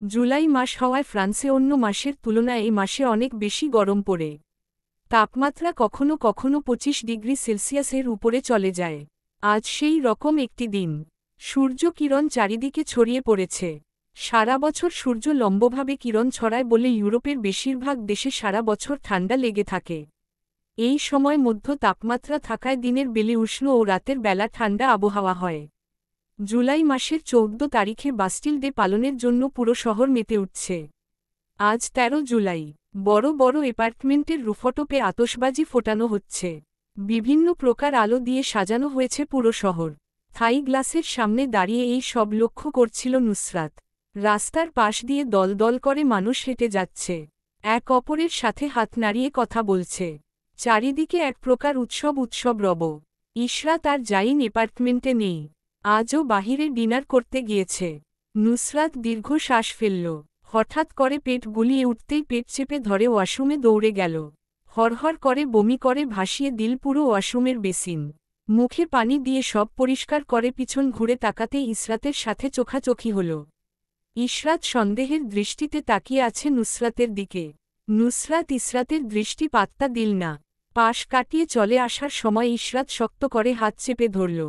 জুলাই মাস হওয়ায় ফ্রান্সে অন্য মাসের তুলনায় এই মাসে অনেক বেশি গরম পড়ে। তাপমাত্রা কখনো কখনো 25 ডিগ্রি সেলসিয়াসের উপরে চলে যায়। আজ সেই রকম একটি দিন। সূর্য কিরণ চারিদিকে ছড়িয়ে পড়েছে। সারা বছর সূর্য লম্বভাবে কিরণ ছড়ায় বলে ইউরোপের বেশিরভাগ দেশে সারা বছর ঠান্ডা লেগে থাকে। এই সময় মধ্য তাপমাত্রা থাকায় দিনের বেলা উষ্ণ ও রাতের বেলা ঠান্ডা আবহাওয়া হয়। জুলাই মাসের 14 তারিখে বাস্টিল ডে পালনের জন্য পুরো শহর মেতে উঠছে। আজ 13 জুলাই। বড় বড় অ্যাপার্টমেন্টের রুফটপে আতশবাজি ফোটানো হচ্ছে। বিভিন্ন প্রকার আলো দিয়ে সাজানো হয়েছে পুরো শহর। থাই গ্লাসের সামনে দাঁড়িয়ে এই সব লক্ষ্য করছিল নুসরাত। রাস্তার পাশ দিয়ে দল দল করে মানুষ হেঁটে যাচ্ছে। এক অপরের সাথে হাত নাড়িয়ে কথা বলছে। চারিদিকে এক প্রকার উৎসব রব। ইশরাত আর জাইন অ্যাপার্টমেন্টে নেই। আজও বাহিরে ডিনার করতে গিয়েছে। নুসরাত দীর্ঘ শ্বাস ফেলল। হঠাৎ করে পেট গুলিয়ে উঠতেই পেট চেপে ধরে ওয়াশরুমে দৌড়ে গেল। হরহর করে বমি করে ভাসিয়ে দিল পুরো ওয়াশরুমের বেসিন। মুখে পানি দিয়ে সব পরিষ্কার করে পিছন ঘুরে তাকাতেই ইশরাতের সাথে চোখাচোখি হল। ইশরাত সন্দেহের দৃষ্টিতে তাকিয়ে আছে নুসরাতের দিকে। নুসরাত ইশরাতের দৃষ্টি পাত্তা দিল না। পাশ কাটিয়ে চলে আসার সময় ইশরাত শক্ত করে হাত চেপে ধরল।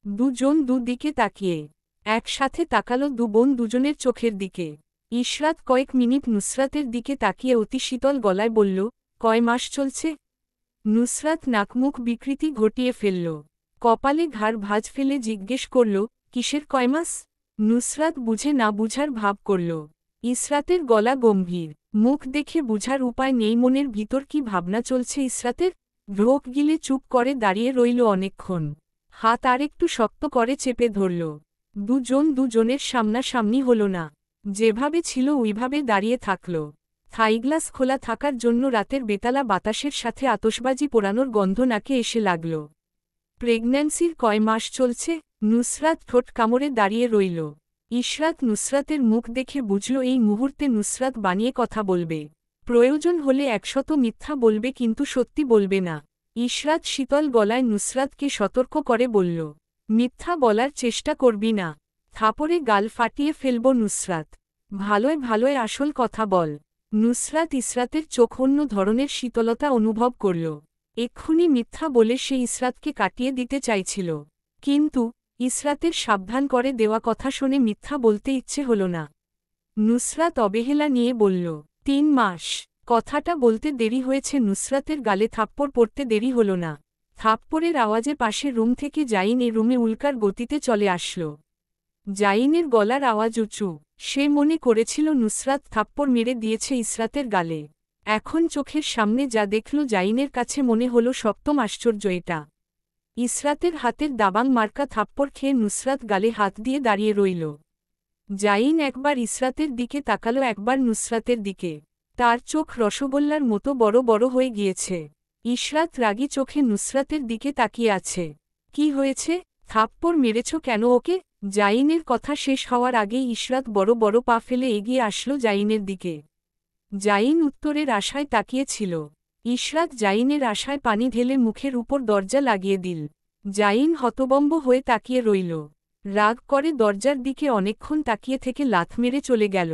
দুজন দুদিকে তাকিয়ে একসাথে তাকালো দু বোন দুজনের চোখের দিকে। ইশরাত কয়েক মিনিট নুসরাতের দিকে তাকিয়ে অতি শীতল গলায় বলল, কয় মাস চলছে? নুসরাত নাকমুখ বিকৃতি ঘটিয়ে ফেলল। কপালে ঘাড় ভাঁজ ফেলে জিজ্ঞেস করল, কিসের কয় মাস? নুসরাত বুঝে না বুঝার ভাব করল। ইশরাতের গলা গম্ভীর। মুখ দেখে বুঝার উপায় নেই মনের ভিতর কি ভাবনা চলছে ইশরাতের। ঢোক গিলে চুপ করে দাঁড়িয়ে রইল অনেকক্ষণ। হাত আরেকটু শক্ত করে চেপে ধরল। দুজন দুজনের সামনাসামনি হল না। যেভাবে ছিল ওইভাবে দাঁড়িয়ে থাকল। থাইগ্লাস খোলা থাকার জন্য রাতের বেতালা বাতাসের সাথে আতশবাজি পোড়ানোর গন্ধ নাকে এসে লাগল। প্রেগন্যান্সির কয় মাস চলছে? নুসরাত ঠোঁট কামড়ে দাঁড়িয়ে রইল। ইশরাত নুসরাতের মুখ দেখে বুঝল এই মুহূর্তে নুসরাত বানিয়ে কথা বলবে। প্রয়োজন হলে 100 মিথ্যা বলবে কিন্তু সত্যি বলবে না। ইশরাত শীতল গলায় নুসরাতকে সতর্ক করে বলল, মিথ্যা বলার চেষ্টা করবি না। থাপড়ে গাল ফাটিয়ে ফেলব নুসরাত। ভালোয় ভালোয় আসল কথা বল। নুসরাত ইশরাতের চোখ অন্য ধরনের শীতলতা অনুভব করল। এক্ষুনি মিথ্যা বলে সে ইশরাতকে কাটিয়ে দিতে চাইছিল। কিন্তু ইশরাতের সাবধান করে দেওয়া কথা শুনে মিথ্যা বলতে ইচ্ছে হল না। নুসরাত অবহেলা নিয়ে বলল, 3 মাস। কথাটা বলতে দেরি হয়েছে। নুসরাতের গালে থাপ্পড় পড়তে দেরি হল না। থাপ্পড়ের আওয়াজে পাশের রুম থেকে জাইন এ রুমে উল্কার গতিতে চলে আসল। জাইনের গলার আওয়াজ উঁচু। সে মনে করেছিল নুসরাত থাপ্পড় মেরে দিয়েছে ইশরাতের গালে। এখন চোখের সামনে যা দেখল জাইনের কাছে মনে হল সপ্তম আশ্চর্য এটা। ইশরাতের হাতের দাবাং মার্কা থাপ্পড় খেয়ে নুসরাত গালে হাত দিয়ে দাঁড়িয়ে রইল। জাইন একবার ইশরাতের দিকে তাকালো একবার নুসরাতের দিকে। তার চোখ রসগোল্লার মতো বড় বড় হয়ে গিয়েছে। ইশরাত রাগী চোখে নুসরাতের দিকে তাকিয়ে আছে। কি হয়েছে? থাপ্পড় মেরেছ কেন ওকে? জাইনের কথা শেষ হওয়ার আগেই ইশরাত বড় বড় পা ফেলে এগিয়ে আসলো জাইনের দিকে। জাইন উত্তরের আশায় তাকিয়েছিল। ইশরাত জাইনের আশায় পানি ঢেলে মুখের উপর দরজা লাগিয়ে দিল। জাইন হতবম্ব হয়ে তাকিয়ে রইল। রাগ করে দরজার দিকে অনেকক্ষণ তাকিয়ে থেকে লাথ মেরে চলে গেল।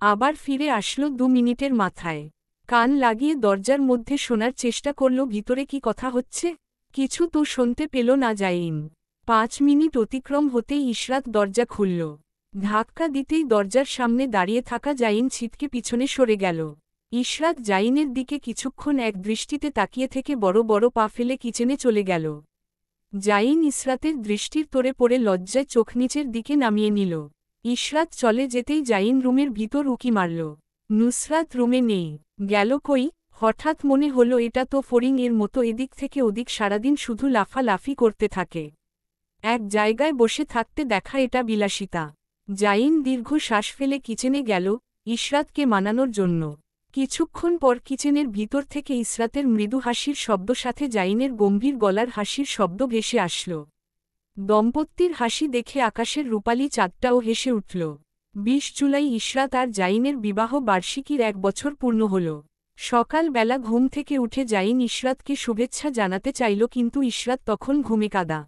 আবার ফিরে আসলো 2 মিনিটের মাথায়। কান লাগিয়ে দরজার মধ্যে শোনার চেষ্টা করল ভিতরে কি কথা হচ্ছে। কিছু তো শুনতে পেল না জাইন। 5 মিনিট অতিক্রম হতেই ইশরাত দরজা খুলল। ধাক্কা দিতেই দরজার সামনে দাঁড়িয়ে থাকা জাইন ছিটকে পিছনে সরে গেল। ইশরাত জাইনের দিকে কিছুক্ষণ এক দৃষ্টিতে তাকিয়ে থেকে বড় বড় পা ফেলে কিচেনে চলে গেল। জাইন ইশরাতের দৃষ্টির তোড়ে পড়ে লজ্জায় চোখ নিচের দিকে নামিয়ে নিল। ইশরাত চলে যেতেই জাইন রুমের ভিতর উকি মারল। নুসরাত রুমে নেই। গেল কই? হঠাৎ মনে হলো এটা তো ফড়িং এর মতো এদিক থেকে ওদিক সারাদিন শুধু লাফালাফি করতে থাকে। এক জায়গায় বসে থাকতে দেখা এটা বিলাসিতা। জাইন দীর্ঘ শ্বাস ফেলে কিচেনে গেল ইশরাতকে মানানোর জন্য। কিছুক্ষণ পর কিচেনের ভিতর থেকে ইশরাতের মৃদু হাসির শব্দ সাথে জাইনের গম্ভীর গলার হাসির শব্দ ভেসে আসল। দম্পতির হাসি দেখে আকাশের রূপালী চাঁদটাও হেসে উঠল। 20 জুলাই ইশরাত আর জাইনের বিবাহ বার্ষিকীর 1 বছর পূর্ণ হল। সকালবেলা ঘুম থেকে উঠে জাইন ইশরাতকে শুভেচ্ছা জানাতে চাইল কিন্তু ইশরাত তখন ঘুমে কাদা।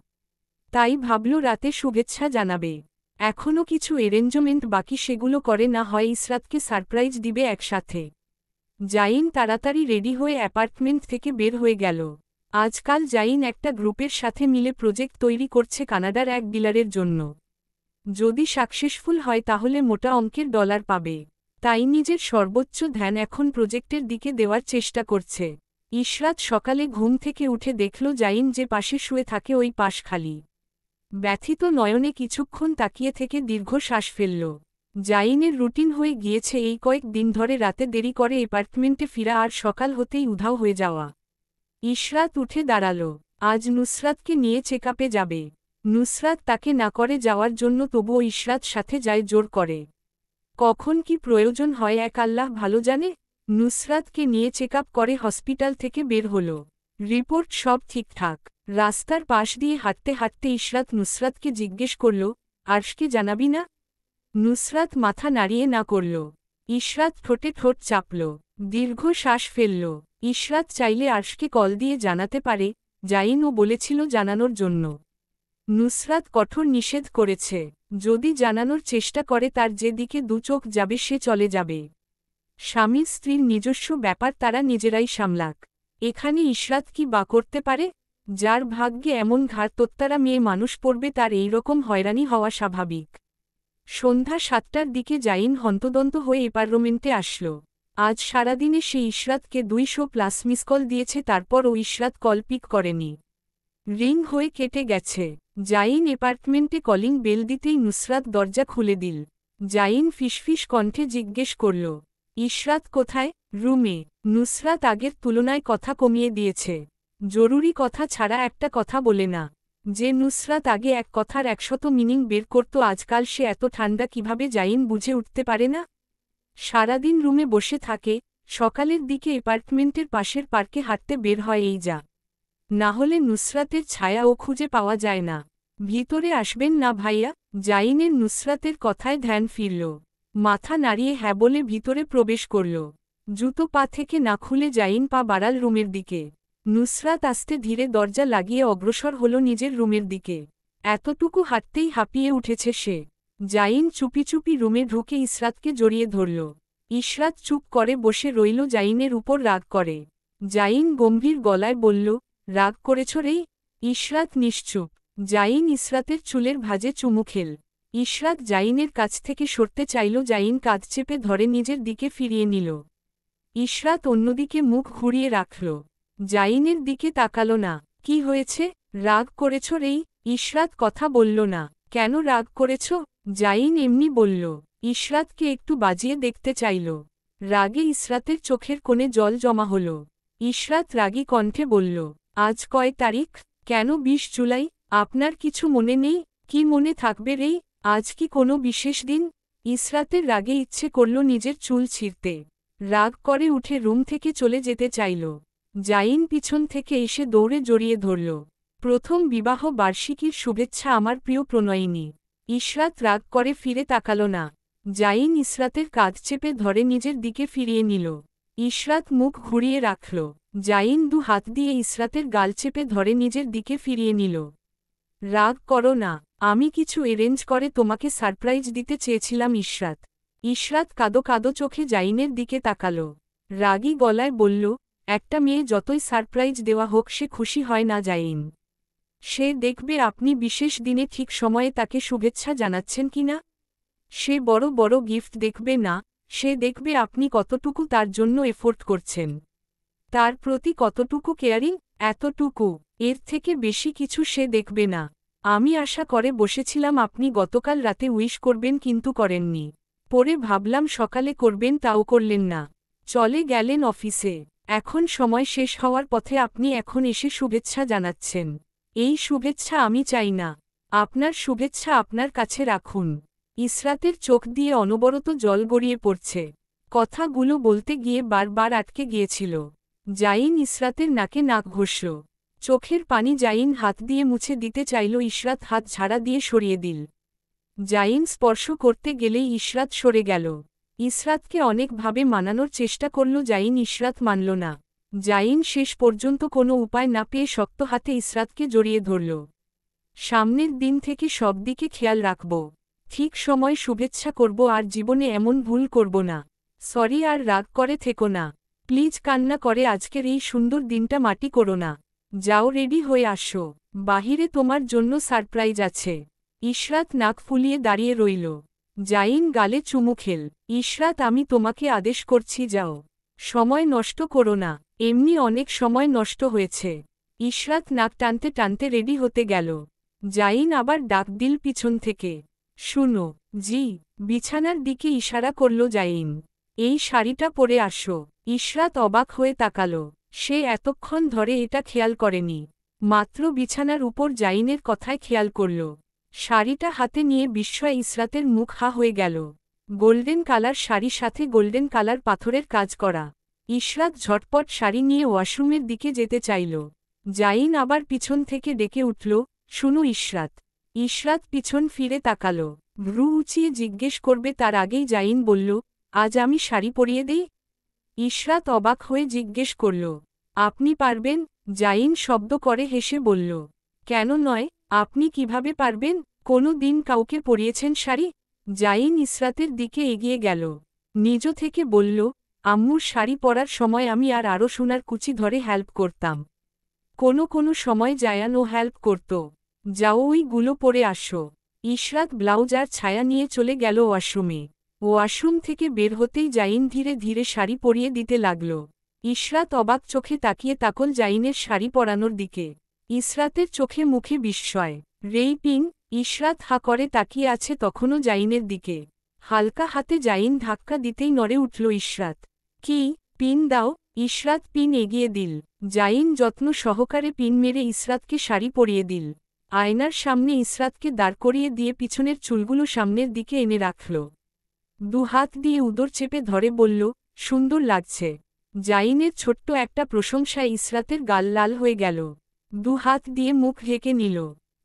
তাই ভাবল রাতে শুভেচ্ছা জানাবে। এখনও কিছু অ্যারেঞ্জমেন্ট বাকি, সেগুলো করে না হয় ইসরাতকে সারপ্রাইজ দিবে একসাথে। জাইন তাড়াতাড়ি রেডি হয়ে অ্যাপার্টমেন্ট থেকে বের হয়ে গেল। আজকাল জাইন একটা গ্রুপের সাথে মিলে প্রজেক্ট তৈরি করছে কানাডার এক ডিলারের জন্য। যদি সাকসেসফুল হয় তাহলে মোটা অঙ্কের ডলার পাবে। তাই নিজের সর্বোচ্চ ধ্যান এখন প্রজেক্টের দিকে দেওয়ার চেষ্টা করছে। ইশরাত সকালে ঘুম থেকে উঠে দেখল জাইন যে পাশে শুয়ে থাকে ওই পাশ খালি। ব্যথিত নয়নে কিছুক্ষণ তাকিয়ে থেকে দীর্ঘশ্বাস ফেলল। জাইনের রুটিন হয়ে গিয়েছে এই কয়েক দিন ধরে রাতে দেরি করে অ্যাপার্টমেন্টে ফিরা আর সকাল হতেই উধাও হয়ে যাওয়া। ইশরাত উঠে দাঁড়াল। আজ নুসরাতকে নিয়ে চেকআপে যাবে। নুসরাত তাকে না করে যাওয়ার জন্য, তবুও ইশরাত সাথে যায় জোর করে। কখন কি প্রয়োজন হয় এক আল্লাহ ভালো জানে। নুসরাতকে নিয়ে চেকআপ করে হসপিটাল থেকে বের হল। রিপোর্ট সব ঠিকঠাক। রাস্তার পাশ দিয়ে হাঁটতে হাঁটতে ইশরাত নুসরাতকে জিজ্ঞেস করল, আরশকে জানাবি না? নুসরাত মাথা নাড়িয়ে না করল। ইশরাত ঠোঁটে ঠোঁট চাপল, দীর্ঘ শ্বাস ফেলল। ইশরাত চাইলে আরশকে কল দিয়ে জানাতে পারে, জাইনও বলেছিল জানানোর জন্য। নুসরাত কঠোর নিষেধ করেছে, যদি জানানোর চেষ্টা করে তার যে দিকে দু চোখ যাবে সে চলে যাবে। স্বামী স্ত্রীর নিজস্ব ব্যাপার, তারা নিজেরাই সামলাক। এখানে ইশরাত কি বা করতে পারে? যার ভাগ্যে এমন ঘাড়তোত্তারা মেয়ে মানুষ পড়বে তার এইরকম হয়রানি হওয়া স্বাভাবিক। সন্ধ্যা 7টার দিকে জাইন হন্তদন্ত হয়ে অ্যাপার্টমেন্টে আসল। আজ সারাদিনে সে ইশরাতকে 200+ মিসকল দিয়েছে, তারপরও ইশরাত কল পিক করেনি। রিং হয়ে কেটে গেছে। জাইন অ্যাপার্টমেন্টে কলিং বেল দিতেই নুসরাত দরজা খুলে দিল। জাইন ফিসফিস কণ্ঠে জিজ্ঞেস করল, ইশরাত কোথায়? রুমে। নুসরাত আগের তুলনায় কথা কমিয়ে দিয়েছে। জরুরি কথা ছাড়া একটা কথা বলে না। যে নুসরাত আগে এক কথার 100 মিনিং বের করত, আজকাল সে এত ঠান্ডা কিভাবে জাইন বুঝে উঠতে পারে না। সারাদিন রুমে বসে থাকে, সকালের দিকে অ্যাপার্টমেন্টের পাশের পার্কে হাঁটতে বের হয় এই যা। না হলে নুসরাতের ছায়াও খুঁজে পাওয়া যায় না। ভিতরে আসবেন না ভাইয়া? জাইনের নুসরাতের কথায় ধ্যান ফিরল। মাথা নাড়িয়ে হ্যাঁ বলে ভিতরে প্রবেশ করল। জুতো পা থেকে না খুলে জাইন পা বাড়াল রুমের দিকে। নুসরাত আস্তে ধীরে দরজা লাগিয়ে অগ্রসর হল নিজের রুমের দিকে। এতটুকু হাঁটতেই হাঁপিয়ে উঠেছে সে। জাইন চুপি চুপি রুমে ঢুকে ইশরাতকে জড়িয়ে ধরল। ইশরাত চুপ করে বসে রইল, জাইনের উপর রাগ করে। জাইন গম্ভীর গলায় বলল, রাগ করেছ রে? ইশরাত নিশ্চুপ। জাইন ইশরাতের চুলের ভাঁজে চুমু খেল। ইশরাত জাইনের কাছ থেকে সরতে চাইল, জাইন কাঁধ চেপে ধরে নিজের দিকে ফিরিয়ে নিল। ইশরাত অন্যদিকে মুখ ঘুরিয়ে রাখল। জাইনের দিকে তাকাল না। কি হয়েছে? রাগ করেছ রে? ইশরাত কথা বলল না। কেন রাগ করেছ? জাইন এমনি বলল। ইশরাতকে একটু বাজিয়ে দেখতে চাইল। রাগে ইশরাতের চোখের কোণে জল জমা হল। ইশরাত রাগী কণ্ঠে বলল, আজ কয় তারিখ? কেন 20 জুলাই? আপনার কিছু মনে নেই? কি মনে থাকবে রে? আজ কি কোনো বিশেষ দিন? ইশরাতের রাগে ইচ্ছে করল নিজের চুল ছিঁড়তে। রাগ করে উঠে রুম থেকে চলে যেতে চাইল। জাইন পিছন থেকে এসে দৌড়ে জড়িয়ে ধরল। প্রথম বিবাহ বার্ষিকীর শুভেচ্ছা আমার প্রিয় প্রণয়িনী। ইশরাত রাগ করে ফিরে তাকাল না। জাইন ইশরাতের কাঁধ চেপে ধরে নিজের দিকে ফিরিয়ে নিল। ইশরাত মুখ ঘুরিয়ে রাখল। জাইন 2 হাত দিয়ে ইশরাতের গাল চেপে ধরে নিজের দিকে ফিরিয়ে নিল। রাগ করো না, আমি কিছু অ্যারেঞ্জ করে তোমাকে সারপ্রাইজ দিতে চেয়েছিলাম। ইশরাত ইশরাত কাঁদো কাঁদো চোখে জাইনের দিকে তাকাল। রাগী গলায় বলল, একটা মেয়ে যতই সারপ্রাইজ দেওয়া হোক সে খুশি হয় না জাইন। সে দেখবে আপনি বিশেষ দিনে ঠিক সময়ে তাকে শুভেচ্ছা জানাচ্ছেন কিনা। সে বড় বড় গিফট দেখবে না, সে দেখবে আপনি কতটুকু তার জন্য এফোর্ট করছেন, তার প্রতি কতটুকু কেয়ারিং। এতটুকু, এর থেকে বেশি কিছু সে দেখবে না। আমি আশা করে বসেছিলাম আপনি গতকাল রাতে উইশ করবেন, কিন্তু করেননি। পরে ভাবলাম সকালে করবেন, তাও করলেন না। চলে গেলেন অফিসে। এখন সময় শেষ হওয়ার পথে আপনি এখন এসে শুভেচ্ছা জানাচ্ছেন। এই শুভেচ্ছা আমি চাই না। আপনার শুভেচ্ছা আপনার কাছে রাখুন। ইশরাতের চোখ দিয়ে অনবরত জল গড়িয়ে পড়ছে। কথাগুলো বলতে গিয়ে বারবার আটকে গিয়েছিল। জাইন ইশরাতের নাকে নাক ঘষল। চোখের পানি জাইন হাত দিয়ে মুছে দিতে চাইল, ইশরাত হাত ঝাড়া দিয়ে সরিয়ে দিল। জাইন স্পর্শ করতে গেলেই ইশরাত সরে গেল। ইশরাতকে অনেকভাবে মানানোর চেষ্টা করল জাইন, ইশরাত মানল না। জাইন শেষ পর্যন্ত কোনো উপায় না পেয়ে শক্ত হাতে ইশরাতকে জড়িয়ে ধরল। সামনের দিন থেকে সব দিকে খেয়াল রাখব। ঠিক সময় শুভেচ্ছা করব আর জীবনে এমন ভুল করব না। সরি আর রাগ করে থেকো না। প্লিজ কান্না করে আজকের এই সুন্দর দিনটা মাটি করো না। যাও রেডি হয়ে আসো, বাহিরে তোমার জন্য সারপ্রাইজ আছে। ইশরাত নাক ফুলিয়ে দাঁড়িয়ে রইল। জাইন গালে চুমু খেল। ইশরাত আমি তোমাকে আদেশ করছি যাও। সময় নষ্ট করো না, এমনি অনেক সময় নষ্ট হয়েছে। ইশরাত নাক টানতে টানতে রেডি হতে গেল। জাইন আবার ডাক দিল পিছন থেকে, শুনো। জি। বিছানার দিকে ইশারা করল জাইন। এই শাড়িটা পরে আসো। ইশরাত অবাক হয়ে তাকালো। সে এতক্ষণ ধরে এটা খেয়াল করেনি। মাত্র বিছানার উপর জাইনের কথায় খেয়াল করল। শাড়িটা হাতে নিয়ে বিস্ময়ে ইশরাতের মুখ হা হয়ে গেল। গোল্ডেন কালার শাড়ির সাথে গোল্ডেন কালার পাথরের কাজ করা। ইশরাত ঝটপট শাড়ি নিয়ে ওয়াশরুমের দিকে যেতে চাইল। জাইন আবার পিছন থেকে ডেকে উঠল, শুনো ইশরাত। ইশরাত পিছন ফিরে তাকাল। ভ্রু উঁচিয়ে জিজ্ঞেস করবে তার আগেই জাইন বলল, আজ আমি শাড়ি পরিয়ে দেই? ইশরাত অবাক হয়ে জিজ্ঞেস করল, আপনি পারবেন? জাইন শব্দ করে হেসে বলল, কেন নয়, আপনি কিভাবে পারবেন? কোনো দিন কাউকে পরিয়েছেন শাড়ি? জাইন ইশরাতের দিকে এগিয়ে গেল। নিজ থেকে বলল, আম্মুর শাড়ি পরার সময় আমি আর আরও সোনার কুচি ধরে হেল্প করতাম। কোনো সময় জায়ানও হেল্প করত। যাও ওইগুলো পরে আসো। ইশরাত ব্লাউজ আর ছায়া নিয়ে চলে গেল ওয়াশরুমে। ওয়াশরুম থেকে বের হতেই জাইন ধীরে ধীরে শাড়ি পরিয়ে দিতে লাগল। ইশরাত অবাক চোখে তাকিয়ে তাকল জাইনের শাড়ি পরানোর দিকে। ইশরাতের চোখে মুখে বিস্ময়। রেই পিন? ইশরাত হা করে তাকিয়ে আছে তখনও জাইনের দিকে। হালকা হাতে জাইন ধাক্কা দিতেই নড়ে উঠল ইশরাত। কি? পিন দাও। ইশরাত পিন এগিয়ে দিল। জাইন যত্ন সহকারে পিন মেরে ইশরাতকে শাড়ি পরিয়ে দিল। আয়নার সামনে ইশরাতকে দাঁড় করিয়ে দিয়ে পিছনের চুলগুলো সামনের দিকে এনে রাখল। দুহাত দিয়ে উদর চেপে ধরে বলল, সুন্দর লাগছে। জাইনের ছোট্ট একটা প্রশংসায় ইশরাতের গাল লাল হয়ে গেল। দুহাত দিয়ে মুখ ঢেকে নিল।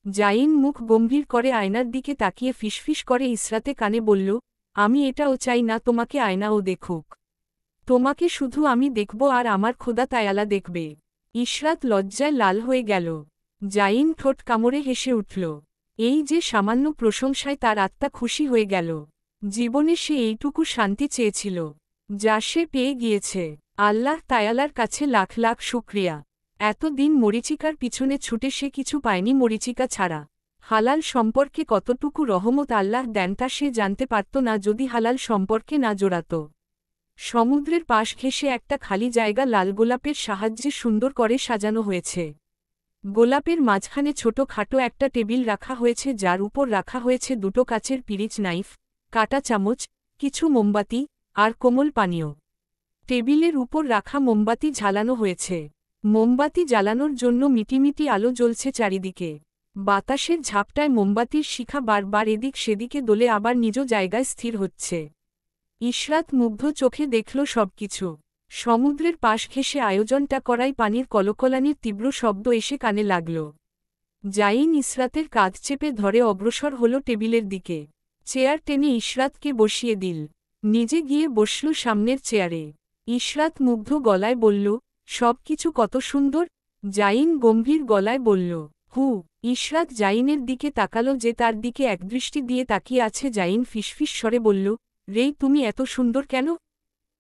জাইন মুখ গম্ভীর করে আয়নার দিকে তাকিয়ে ফিসফিস করে ইশরাতে কানে বলল, আমি এটাও চাই না তোমাকে আয়নাও দেখুক। তোমাকে শুধু আমি দেখব আর আমার খোদা তায়ালা দেখবে। ইশরাত লজ্জায় লাল হয়ে গেল। জাইন ঠোঁট কামড়ে হেসে উঠল। এই যে সামান্য প্রশংসায় তার আত্মা খুশি হয়ে গেল। জীবনে সে এইটুকু শান্তি চেয়েছিল, যা সে পেয়ে গিয়েছে। আল্লাহ তায়ালার কাছে লাখ লাখ শুকরিয়া। এতদিন মরিচিকার পিছনে ছুটে সে কিছু পায়নি মরিচিকা ছাড়া। হালাল সম্পর্কে কতটুকু রহমত আল্লাহ দেন তা সে জানতে পারত না যদি হালাল সম্পর্কে না জড়াত। সমুদ্রের পাশ ঘেঁষে একটা খালি জায়গা লাল গোলাপের সাহায্যে সুন্দর করে সাজানো হয়েছে। গোলাপের মাঝখানে ছোট খাটো একটা টেবিল রাখা হয়েছে যার উপর রাখা হয়েছে দুটো কাচের পিরিচ নাইফ, কাটা চামচ, কিছু মোমবাতি, আর কোমল পানীয়। টেবিলের উপর রাখা মোমবাতি ঝালানো হয়েছে। মোমবাতি জ্বালানোর জন্য মিটিমিটি আলো জ্বলছে চারিদিকে। বাতাসের ঝাপটায় মোমবাতির শিখা বারবার এদিক সেদিকে দোলে আবার নিজ জায়গায় স্থির হচ্ছে। ইশরাত মুগ্ধ চোখে দেখল সবকিছু। সমুদ্রের পাশ ঘেঁষে আয়োজনটা করাই পানির কলকলানির তীব্র শব্দ এসে কানে লাগল। জাইন ইশরাতের কাঁধ চেপে ধরে অগ্রসর হল টেবিলের দিকে। চেয়ার টেনে ইশরাতকে বসিয়ে দিল। নিজে গিয়ে বসল সামনের চেয়ারে। ইশরাত মুগ্ধ গলায় বলল, সবকিছু কত সুন্দর। জাইন গম্ভীর গলায় বলল, হু। ইশরাত জাইনের দিকে তাকালো যে তার দিকে একদৃষ্টি দিয়ে তাকিয়ে আছে। জাইন ফিসফিস স্বরে বলল, রেই তুমি এত সুন্দর কেন?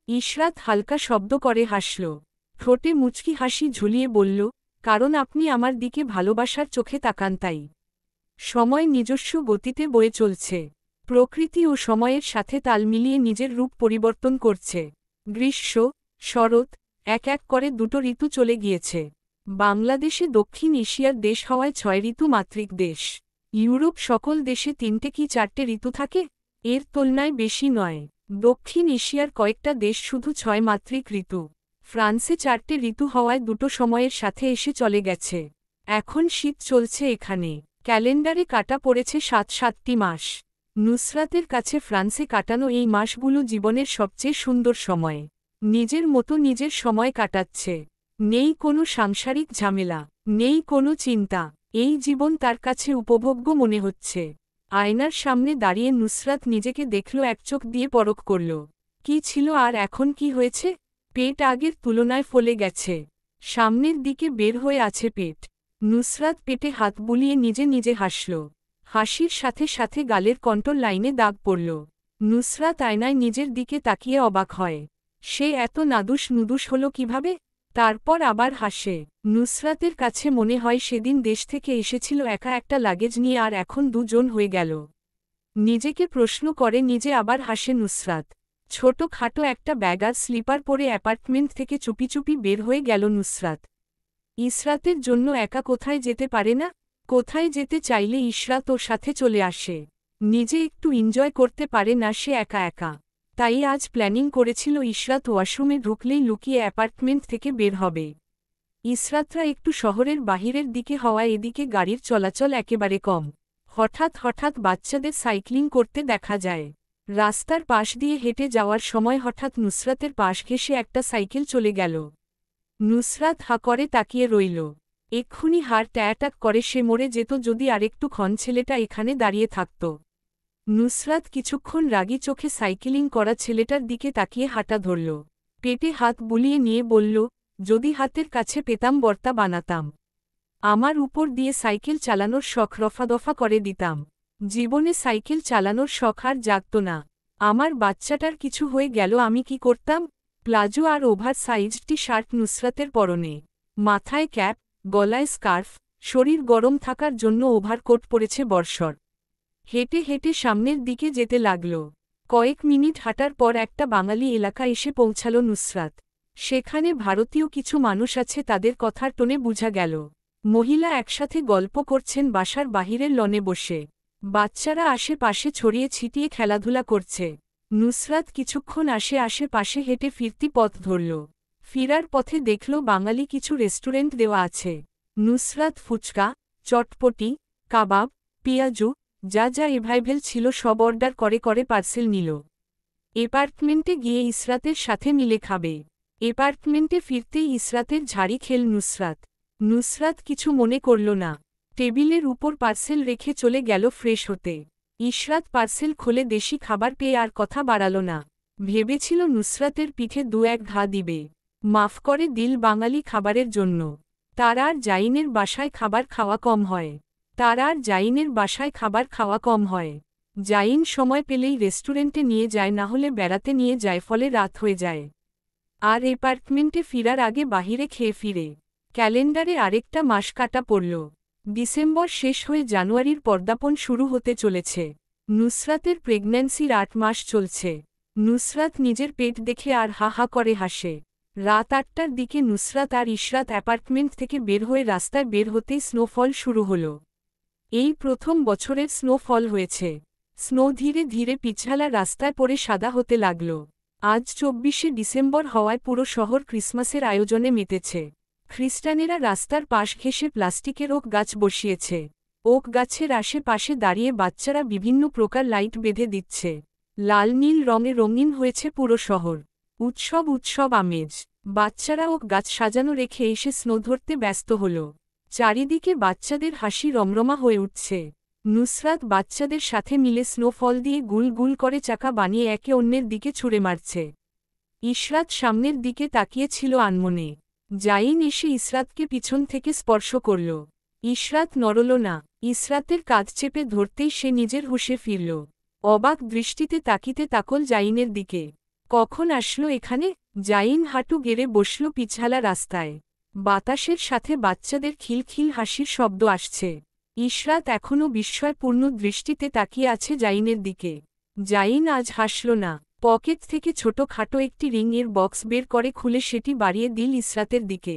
ইশরাত হালকা শব্দ করে হাসল। ঠোঁটে মুচকি হাসি ঝুলিয়ে বলল, কারণ আপনি আমার দিকে ভালোবাসার চোখে তাকান তাই। সময় নিজস্ব গতিতে বয়ে চলছে। প্রকৃতি ও সময়ের সাথে তাল মিলিয়ে নিজের রূপ পরিবর্তন করছে। গ্রীষ্ম, শরৎ, এক এক করে দুটো ঋতু চলে গিয়েছে। বাংলাদেশে দক্ষিণ এশিয়ার দেশ হওয়ায় 6 ঋতু মাত্রিক দেশ। ইউরোপ সকল দেশে 3টে কি 4টে ঋতু থাকে, এর তুলনায় বেশি নয়। দক্ষিণ এশিয়ার কয়েকটা দেশ শুধু 6 মাত্রিক ঋতু। ফ্রান্সে 4টে ঋতু হওয়ায় দুটো সময়ের সাথে এসে চলে গেছে। এখন শীত চলছে এখানে। ক্যালেন্ডারে কাটা পড়েছে 7টি মাস। নুসরাতের কাছে ফ্রান্সে কাটানো এই মাসগুলো জীবনের সবচেয়ে সুন্দর সময়। নিজের মতো নিজের সময় কাটাচ্ছে। নেই কোনো সাংসারিক ঝামেলা, নেই কোনো চিন্তা। এই জীবন তার কাছে উপভোগ্য মনে হচ্ছে। আয়নার সামনে দাঁড়িয়ে নুসরাত নিজেকে দেখল, এক চোখ দিয়ে পরখ করল। কি ছিল আর এখন কি হয়েছে? পেট আগের তুলনায় ফলে গেছে। সামনের দিকে বের হয়ে আছে পেট। নুসরাত পেটে হাত বুলিয়ে নিজে নিজে হাসল। হাসির সাথে সাথে গালের কন্ট্রোল লাইনে দাগ পড়ল। নুসরাত আয়নায় নিজের দিকে তাকিয়ে অবাক হয়। সে এত নাদুস নুদুস হল কিভাবে? তারপর আবার হাসে। নুসরাতের কাছে মনে হয় সেদিন দেশ থেকে এসেছিল একা একটা লাগেজ নিয়ে আর এখন দুজন হয়ে গেল। নিজেকে প্রশ্ন করে নিজে আবার হাসে নুসরাত। ছোট খাটো একটা ব্যাগ আর স্লিপার পরে অ্যাপার্টমেন্ট থেকে চুপি চুপি বের হয়ে গেল নুসরাত। ইসরাতের জন্য একা কোথায় যেতে পারে না? কোথায় যেতে চাইলে ইশরাত ওর সাথে চলে আসে। নিজে একটু এনজয় করতে পারে না সে একা একা। তাই আজ প্ল্যানিং করেছিল ইশরাত ওয়াশরুমে ঢুকলেই লুকিয়ে অ্যাপার্টমেন্ট থেকে বের হবে। ইসরাতরা একটু শহরের বাহিরের দিকে হওয়ায় এদিকে গাড়ির চলাচল একেবারে কম। হঠাৎ হঠাৎ বাচ্চাদের সাইক্লিং করতে দেখা যায়। রাস্তার পাশ দিয়ে হেঁটে যাওয়ার সময় হঠাৎ নুসরাতের পাশ ঘেঁষে একটা সাইকেল চলে গেল। নুসরাত হা করে তাকিয়ে রইল। এক্ষুনি হার্ট অ্যাটাক করে সে মরে যেত যদি আরেকটু ক্ষণ ছেলেটা এখানে দাঁড়িয়ে থাকত। নুসরাত কিছুক্ষণ রাগী চোখে সাইকেলিং করা ছেলেটার দিকে তাকিয়ে হাঁটা ধরল। পেটে হাত বুলিয়ে নিয়ে বলল, যদি হাতের কাছে পেতাম বর্তা বানাতাম। আমার উপর দিয়ে সাইকেল চালানোর শখ রফাদফা করে দিতাম। জীবনে সাইকেল চালানোর শখ আর জাগত না। আমার বাচ্চাটার কিছু হয়ে গেল আমি কি করতাম? প্লাজো আর ওভার সাইজড টি শার্ট নুসরাতের পরনে। মাথায় ক্যাপ, গলায় স্কার্ফ, শরীর গরম থাকার জন্য ওভারকোট পরেছে বর্ষর। হেঁটে হেঁটে সামনের দিকে যেতে লাগল। কয়েক মিনিট হাঁটার পর একটা বাঙালি এলাকা এসে পৌঁছাল নুসরাত। সেখানে ভারতীয় কিছু মানুষ আছে, তাদের কথার টোনে বোঝা গেল। মহিলা একসাথে গল্প করছেন বাসার বাহিরের লনে বসে। বাচ্চারা আশেপাশে ছড়িয়ে ছিটিয়ে খেলাধুলা করছে। নুসরাত কিছুক্ষণ আশেপাশে হেঁটে ফিরতি পথ ধরল। ফিরার পথে দেখল বাঙালি কিছু রেস্টুরেন্ট দেওয়া আছে। নুসরাত ফুচকা, চটপটি, কাবাব, পিয়াজু, যা যা এভাইভেল ছিল সব অর্ডার করে পার্সেল নিল। এপার্টমেন্টে গিয়ে ইসরাতের সাথে মিলে খাবে। এপার্টমেন্টে ফিরতেই ইসরাতের ঝাড়ি খেল নুসরাত। নুসরাত কিছু মনে করল না। টেবিলের উপর পার্সেল রেখে চলে গেল ফ্রেশ হতে। ইশরাত পার্সেল খুলে দেশি খাবার পেয়ে আর কথা বাড়াল না। ভেবেছিল নুসরাতের পিঠে দু এক ঘা দিবে। মাফ করে দিল বাঙালি খাবারের জন্য। তার আর জাইনের বাসায় খাবার খাওয়া কম হয়। জাইন সময় পেলেই রেস্টুরেন্টে নিয়ে যায়, না হলে বেড়াতে নিয়ে যায়, ফলে রাত হয়ে যায়। আর এপার্টমেন্টে ফিরার আগে বাহিরে খেয়ে ফিরে। ক্যালেন্ডারে আরেকটা মাস কাটা পড়ল। ডিসেম্বর শেষ হয়ে জানুয়ারির পদার্পণ শুরু হতে চলেছে। নুসরাতের প্রেগন্যান্সির ৮ মাস চলছে। নুসরাত নিজের পেট দেখে আর হা হা করে হাসে। রাত ৮টার দিকে নুসরাত আর ইশরাত অ্যাপার্টমেন্ট থেকে বের হয়ে রাস্তায় বের হতেই স্নোফল শুরু হল। এই প্রথম বছরের স্নোফল হয়েছে। স্নো ধীরে ধীরে পিছলা রাস্তায় পড়ে সাদা হতে লাগল। আজ ২৪শে ডিসেম্বর হওয়ায় পুরো শহর ক্রিসমাসের আয়োজনে মেতেছে। খ্রিস্টানেরা রাস্তার পাশ ঘেঁষে প্লাস্টিকের ওক গাছ বসিয়েছে। ওক গাছের আশেপাশে দাঁড়িয়ে বাচ্চারা বিভিন্ন প্রকার লাইট বেঁধে দিচ্ছে। লাল নীল রঙে রঙিন হয়েছে পুরো শহর। উৎসব আমেজ। বাচ্চারা ওক গাছ সাজানো রেখে এসে স্নো ধরতে ব্যস্ত হল। চারিদিকে বাচ্চাদের হাসি রমরমা হয়ে উঠছে। নুসরাত বাচ্চাদের সাথে মিলে স্নোফল দিয়ে গুল গুল করে চাকা বানিয়ে একে অন্যের দিকে ছুঁড়ে মারছে। ইশরাত সামনের দিকে তাকিয়েছিল আনমনে। জাইন এসে ইসরাতকে পিছন থেকে স্পর্শ করল। ইশরাত নড়ল না। ইসরাতের কাঁধ চেপে ধরতেই সে নিজের হুঁশে ফিরল। অবাক দৃষ্টিতে তাকিতে তাকল জাইনের দিকে। কখন আসলো এখানে? জাইন হাঁটু গেড়ে বসল পিছলা রাস্তায়। বাতাসের সাথে বাচ্চাদের খিলখিল হাসির শব্দ আসছে। ইশরাত এখনও বিস্ময়পূর্ণ দৃষ্টিতে তাকিয়ে আছে জাইনের দিকে। জাইন আজ হাসল না। পকেট থেকে ছোট খাটো একটি রিংয়ের বক্স বের করে খুলে সেটি বাড়িয়ে দিল ইসরাতের দিকে।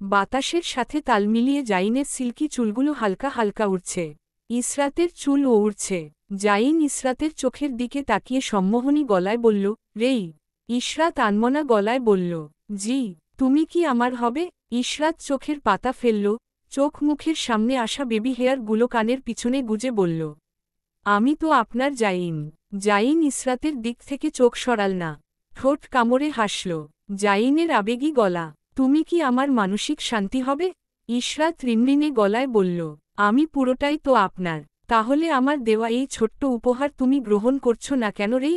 বাতাসের সাথে তাল মিলিয়ে জাইনের সিল্কি চুলগুলো হালকা হালকা উড়ছে। ইসরাতের চুলও উড়ছে। জাইন ইসরাতের চোখের দিকে তাকিয়ে সম্মোহনী গলায় বলল, রেই। ইশরাত আনমনা গলায় বলল, জি। তুমি কি আমার হবে? ইশরাত চোখের পাতা ফেলল। চোখ মুখের সামনে আসা বেবি হেয়ারগুলো কানের পিছনে গুজে বলল, আমি তো আপনার জাইন। জাইন ইসরাতের দিক থেকে চোখ সরাল না। ঠোঁট কামড়ে হাসল। জাইনের আবেগী গলা, তুমি কি আমার মানসিক শান্তি হবে? ইশরাত রিনরিনে গলায় বলল, আমি পুরোটাই তো আপনার। তাহলে আমার দেওয়া এই ছোট্ট উপহার তুমি গ্রহণ করছো না কেন রে?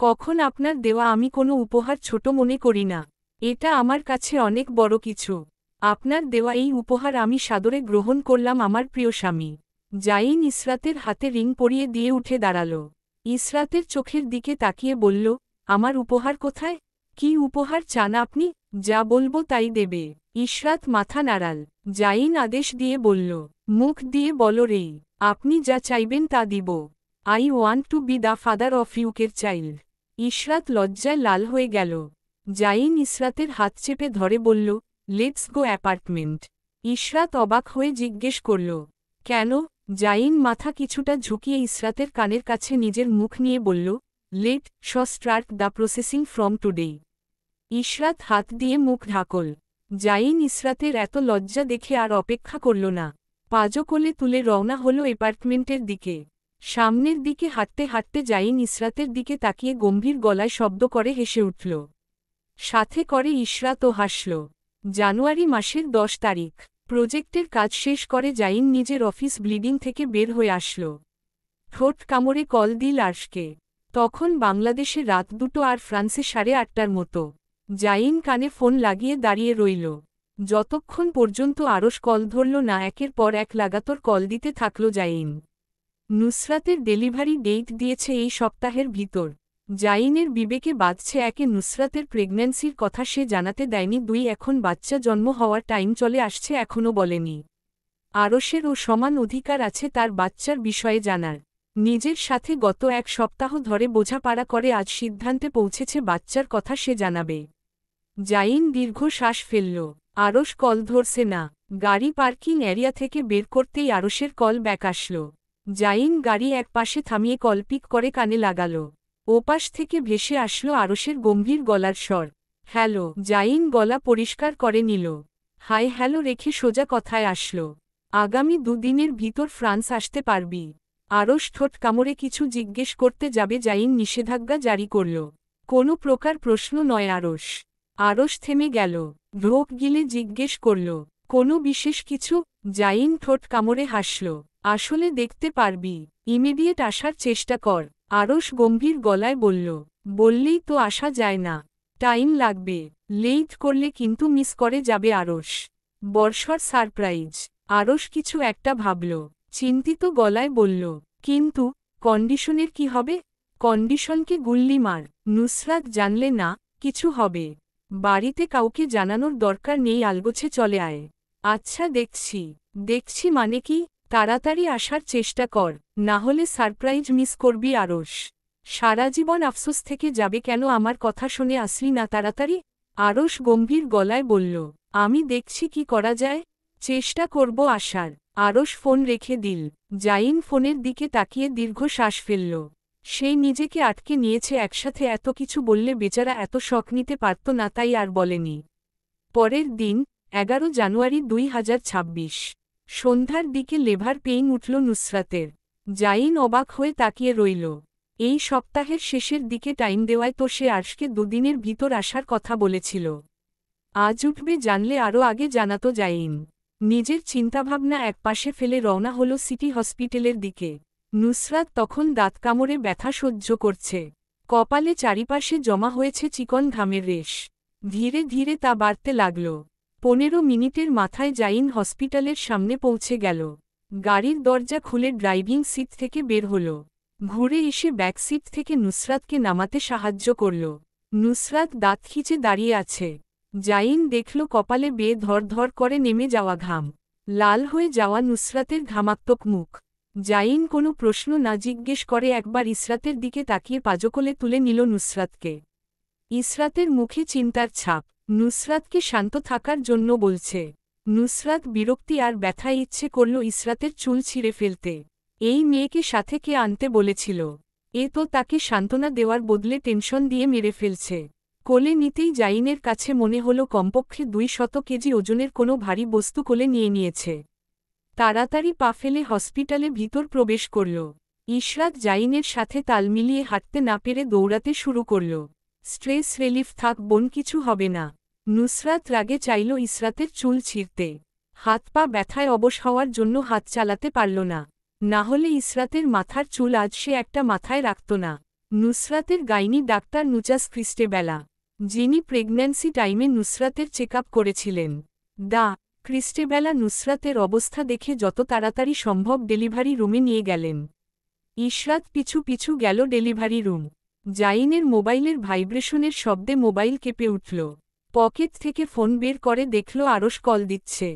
কখন আপনার দেওয়া আমি কোনো উপহার ছোট মনে করি না। এটা আমার কাছে অনেক বড় কিছু। আপনার দেওয়া এই উপহার আমি সাদরে গ্রহণ করলাম আমার প্রিয় স্বামী। জাইন ইসরাতের হাতে রিং পরিয়ে দিয়ে উঠে দাঁড়াল। ইসরাতের চোখের দিকে তাকিয়ে বলল, আমার উপহার কোথায়? কি উপহার চান আপনি? যা বলবো তাই দেবে। ইসরাত মাথা নাড়াল। জাইন আদেশ দিয়ে বলল, মুখ দিয়ে বলো রে, আপনি যা চাইবেন তা দিব। I want to be the father of ইউকের চাইল্ড। ইসরাত লজ্জায় লাল হয়ে গেল। জাইন ইসরাতের হাত চেপে ধরে বলল, লেটস গো অ্যাপার্টমেন্ট। ইসরাত অবাক হয়ে জিজ্ঞেস করল, কেন? জাইন মাথা কিছুটা ঝুঁকিয়ে ইসরাতের কানের কাছে নিজের মুখ নিয়ে বলল, let start the processing from today. Israt হাত দিয়ে মুখ ঢাকল। জাইন ইসরাতের এত লজ্জা দেখে আর অপেক্ষা করল না। পাজো কোলে তুলে রওনা হল অ্যাপার্টমেন্টের দিকে। সামনের দিকে হাঁটতে হাঁটতে জাইন ইসরাতের দিকে তাকিয়ে গম্ভীর গলায় শব্দ করে হেসে উঠল। সাথে করে ইসরাতও হাসল। জানুয়ারি মাসের 10 তারিখ। প্রজেক্টের কাজ শেষ করে জাইন নিজের অফিস বিল্ডিং থেকে বের হয়ে আসল। ঠোঁট কামড়ে কল দিল আরশকে। তখন বাংলাদেশে রাত 2 আর ফ্রান্সে 8:30টার মতো। জাইন কানে ফোন লাগিয়ে দাঁড়িয়ে রইল। যতক্ষণ পর্যন্ত আরশ কল ধরল না একের পর এক লাগাতার কল দিতে থাকল জাইন। নুসরাতের ডেলিভারি ডেট দিয়েছে এই সপ্তাহের ভিতর। জাইনের বিবেকে বাজছে একে নুসরাতের প্রেগন্যান্সির কথা সে জানাতে দেয়নি, 2 এখন বাচ্চা জন্ম হওয়ার টাইম চলে আসছে এখনও বলেনি। আরশেরও সমান অধিকার আছে তার বাচ্চার বিষয়ে জানার। নিজের সাথে গত 1 সপ্তাহ ধরে বোঝাপড়া করে আজ সিদ্ধান্তে পৌঁছেছে বাচ্চার কথা সে জানাবে। জাইন দীর্ঘ শ্বাস ফেলল। আরশ কল ধরছে না। গাড়ি পার্কিং এরিয়া থেকে বের করতেই আরশের কল ব্যাক আসল। জাইন গাড়ি এক পাশে থামিয়ে কল পিক করে কানে লাগাল। ওপাশ থেকে ভেসে আসলো আরশের গম্ভীর গলার স্বর, হ্যালো। জাইন গলা পরিষ্কার করে নিল। হাই হ্যালো রেখে সোজা কথায় আসল, আগামী 2 দিনের ভিতর ফ্রান্স আসতে পারবি? আরশ ঠোঁট কামড়ে কিছু জিজ্ঞেস করতে যাবে জাইন নিষেধাজ্ঞা জারি করল। কোনো প্রকার প্রশ্ন নয় আরশ। আরশ থেমে গেল। ঢোক গিলে জিজ্ঞেস করল, কোনো বিশেষ কিছু? জাইন ঠোঁট কামড়ে হাসল, আসলে দেখতে পারবি। ইমিডিয়েট আসার চেষ্টা কর। আরশ গম্ভীর গলায় বলল, বললেই তো আসা যায় না, টাইম লাগবে। লেট করলে কিন্তু মিস করে যাবে আরশ। বর্ষার সারপ্রাইজ। আরশ কিছু একটা ভাবল, চিন্তিত গলায় বলল, কিন্তু কন্ডিশনের কি হবে? কন্ডিশনকে গুল্লি মার। নুসরাত জানলে না কিছু হবে। বাড়িতে কাউকে জানানোর দরকার নেই, আলগোছে চলে আয়। আচ্ছা দেখছি। দেখছি মানে কি? তাড়াতাড়ি আসার চেষ্টা কর, না হলে সারপ্রাইজ মিস করবি আরশ। সারা জীবন আফসোস থেকে যাবে কেন আমার কথা শুনে আসলি না তাড়াতাড়ি? আরশ গম্ভীর গলায় বলল, আমি দেখছি কি করা যায়, চেষ্টা করব আসার। আরশ ফোন রেখে দিল। জাইন ফোনের দিকে তাকিয়ে দীর্ঘ শ্বাস ফেলল। সেই নিজেকে আটকে নিয়েছে, একসাথে এত কিছু বললে বেচারা এত শখ নিতে পারত না, তাই আর বলেনি। পরের দিন 11 জানুয়ারি 2026। সন্ধ্যার দিকে লেভার পেইন উঠল নুসরাতের। জাইন অবাক হয়ে তাকিয়ে রইল। এই সপ্তাহের শেষের দিকে টাইম দেওয়ায় তো সে আরশকে 2 দিনের ভিতর আসার কথা বলেছিল। আজ উঠবে জানলে আরও আগে জানাতো জাইন। নিজের চিন্তাভাবনা একপাশে ফেলে রওনা হল সিটি হসপিটালের দিকে। নুসরাত তখন দাঁত কামড়ে ব্যথা সহ্য করছে। কপালে চারিপাশে জমা হয়েছে চিকন ঘামের রেশ। ধীরে ধীরে তা বাড়তে লাগল। 15 মিনিটের মাথায় জাইন হসপিটালের সামনে পৌঁছে গেল। গাড়ির দরজা খুলে ড্রাইভিং সিট থেকে বের হল। ঘুরে এসে ব্যাক সিট থেকে নুসরাতকে নামাতে সাহায্য করল। নুসরাত দাঁত খিচে দাঁড়িয়ে আছে। জাইন দেখল কপালে বেয়ে ধর করে নেমে যাওয়া ঘাম। লাল হয়ে যাওয়া নুসরাতের ঘামাত্মক মুখ। জাইন কোনো প্রশ্ন না জিজ্ঞেস করে একবার ইসরাতের দিকে তাকিয়ে পাজোকোলে তুলে নিল নুসরাতকে। ইসরাতের মুখে চিন্তার ছাপ। নুসরাতকে শান্ত থাকার জন্য বলছে। নুসরাত বিরক্তি আর ব্যথায় ইচ্ছে করল ইসরাতের চুল ছিঁড়ে ফেলতে। এই মেয়েকে সাথে কে আনতে বলেছিল? এ তো তাকে সান্ত্বনা দেওয়ার বদলে টেনশন দিয়ে মেরে ফেলছে। কোলে নিতেই জাইনের কাছে মনে হল কমপক্ষে 200 কেজি ওজনের কোনো ভারী বস্তু কোলে নিয়ে নিয়েছে। তাড়াতাড়ি পা ফেলে হসপিটালে ভিতর প্রবেশ করল। ইসরাত জাইনের সাথে তাল মিলিয়ে হাঁটতে না পেরে দৌড়াতে শুরু করল। স্ট্রেস রিলিফ থাক বোন, কিছু হবে না। নুসরাত রাগে চাইল ইসরাতের চুল ছিঁড়তে। হাত পা ব্যথায় অবশ হওয়ার জন্য হাত চালাতে পারল না। না হলে ইসরাতের মাথার চুল আজ সে একটা মাথায় রাখত না। নুসরাতের গাইনি ডাক্তার নুচাস ক্রিস্টেবেলা, যিনি প্রেগন্যান্সি টাইমে নুসরাতের চেকআপ করেছিলেন। ক্রিস্টেবেলা নুসরাতের অবস্থা দেখে যত তাড়াতাড়ি সম্ভব ডেলিভারি রুমে নিয়ে গেলেন। ইশরাত পিছু পিছু গেল ডেলিভারি রুম। জাইনের মোবাইলের ভাইব্রেশনের শব্দে মোবাইল কেঁপে উঠল। পকেট থেকে ফোন বের করে দেখল আরশ কল দিচ্ছে।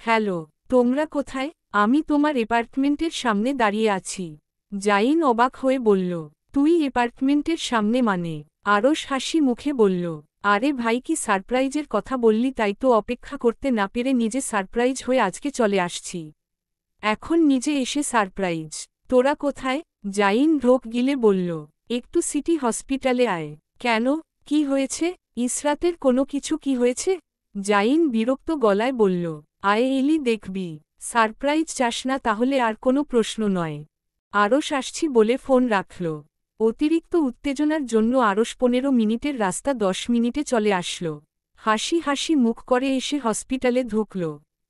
হ্যালো, তোমরা কোথায়? আমি তোমার অ্যাপার্টমেন্টের সামনে দাঁড়িয়ে আছি। জাইন অবাক হয়ে বলল, তুই অ্যাপার্টমেন্টের সামনে মানে? আরশ হাসি মুখে বলল, আরে ভাই, কি সারপ্রাইজের কথা বললি, তাই তো অপেক্ষা করতে না পেরে নিজে সারপ্রাইজ হয়ে আজকে চলে আসছি। এখন নিজে এসে সারপ্রাইজ? তোরা কোথায়? জাইন ঢোক গিলে বলল, একটু সিটি হসপিটালে আয়। কেন, কি হয়েছে? ইসরাতের কোনো কিছু কি হয়েছে? জাইন বিরক্ত গলায় বলল, আয় এলি দেখবি। সারপ্রাইজ চাস না তাহলে আর কোনো প্রশ্ন নয়। আরশ আসছি বলে ফোন রাখল। অতিরিক্ত উত্তেজনার জন্য আরশ 15 মিনিটের রাস্তা 10 মিনিটে চলে আসল। হাসি হাসি মুখ করে এসে হসপিটালে ঢুকল।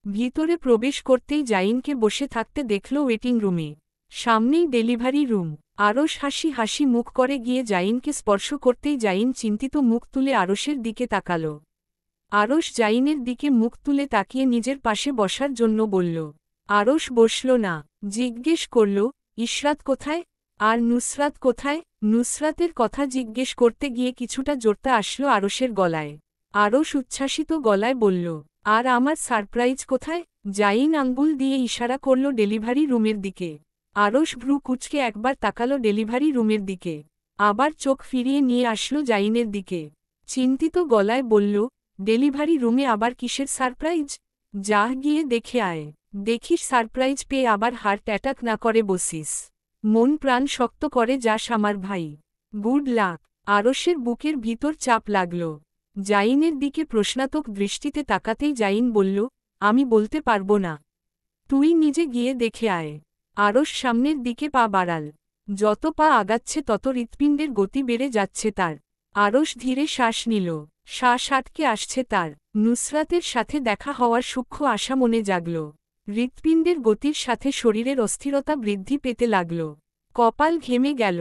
ভিতরে প্রবেশ করতেই জাইনকে বসে থাকতে দেখল ওয়েটিং রুমে। সামনেই ডেলিভারি রুম। আরশ হাসি হাসি মুখ করে গিয়ে জাইনকে স্পর্শ করতেই জাইন চিন্তিত মুখ তুলে আরশের দিকে তাকাল। আরশ জাইনের দিকে মুখ তুলে তাকিয়ে নিজের পাশে বসার জন্য বলল। আরশ বসল না। জিজ্ঞেস করল, ইশরাত কোথায়? আর নুসরাত কোথায়? নুসরাতের কথা জিজ্ঞেস করতে গিয়ে কিছুটা জোরতা আসলো আরশের গলায়। আরশ উচ্ছ্বাসিত গলায় বলল, আর আমার সারপ্রাইজ কোথায়? জাইন আঙ্গুল দিয়ে ইশারা করল ডেলিভারি রুমের দিকে। আরশ ভ্রু কুঁচকে একবার তাকালো ডেলিভারি রুমের দিকে, আবার চোখ ফিরিয়ে নিয়ে আসলো জাইনের দিকে। চিন্তিত গলায় বলল, ডেলিভারি রুমে আবার কিসের সারপ্রাইজ? যা গিয়ে দেখে আয়। দেখিস সারপ্রাইজ পেয়ে আবার হার্ট অ্যাটাক না করে বসিস। মন প্রাণ শক্ত করে যাস আমার ভাই। Good luck. আরশের বুকের ভিতর চাপ লাগল। জাইনের দিকে প্রশ্নাত্মক দৃষ্টিতে তাকাতেই জাইন বলল, আমি বলতে পারবো না। তুই নিজে গিয়ে দেখে আয়। আরশ সামনের দিকে পা বাড়াল। যত পা আগাচ্ছে তত হৃৎপিণ্ডের গতি বেড়ে যাচ্ছে তার। আরশ ধীরে শ্বাস নিল। শ্বাস আটকে আসছে তার। নুসরাতের সাথে দেখা হওয়ার সূক্ষ্ম আশা মনে জাগল। হৃৎপিণ্ডের গতির সাথে শরীরের অস্থিরতা বৃদ্ধি পেতে লাগল। কপাল ঘেমে গেল।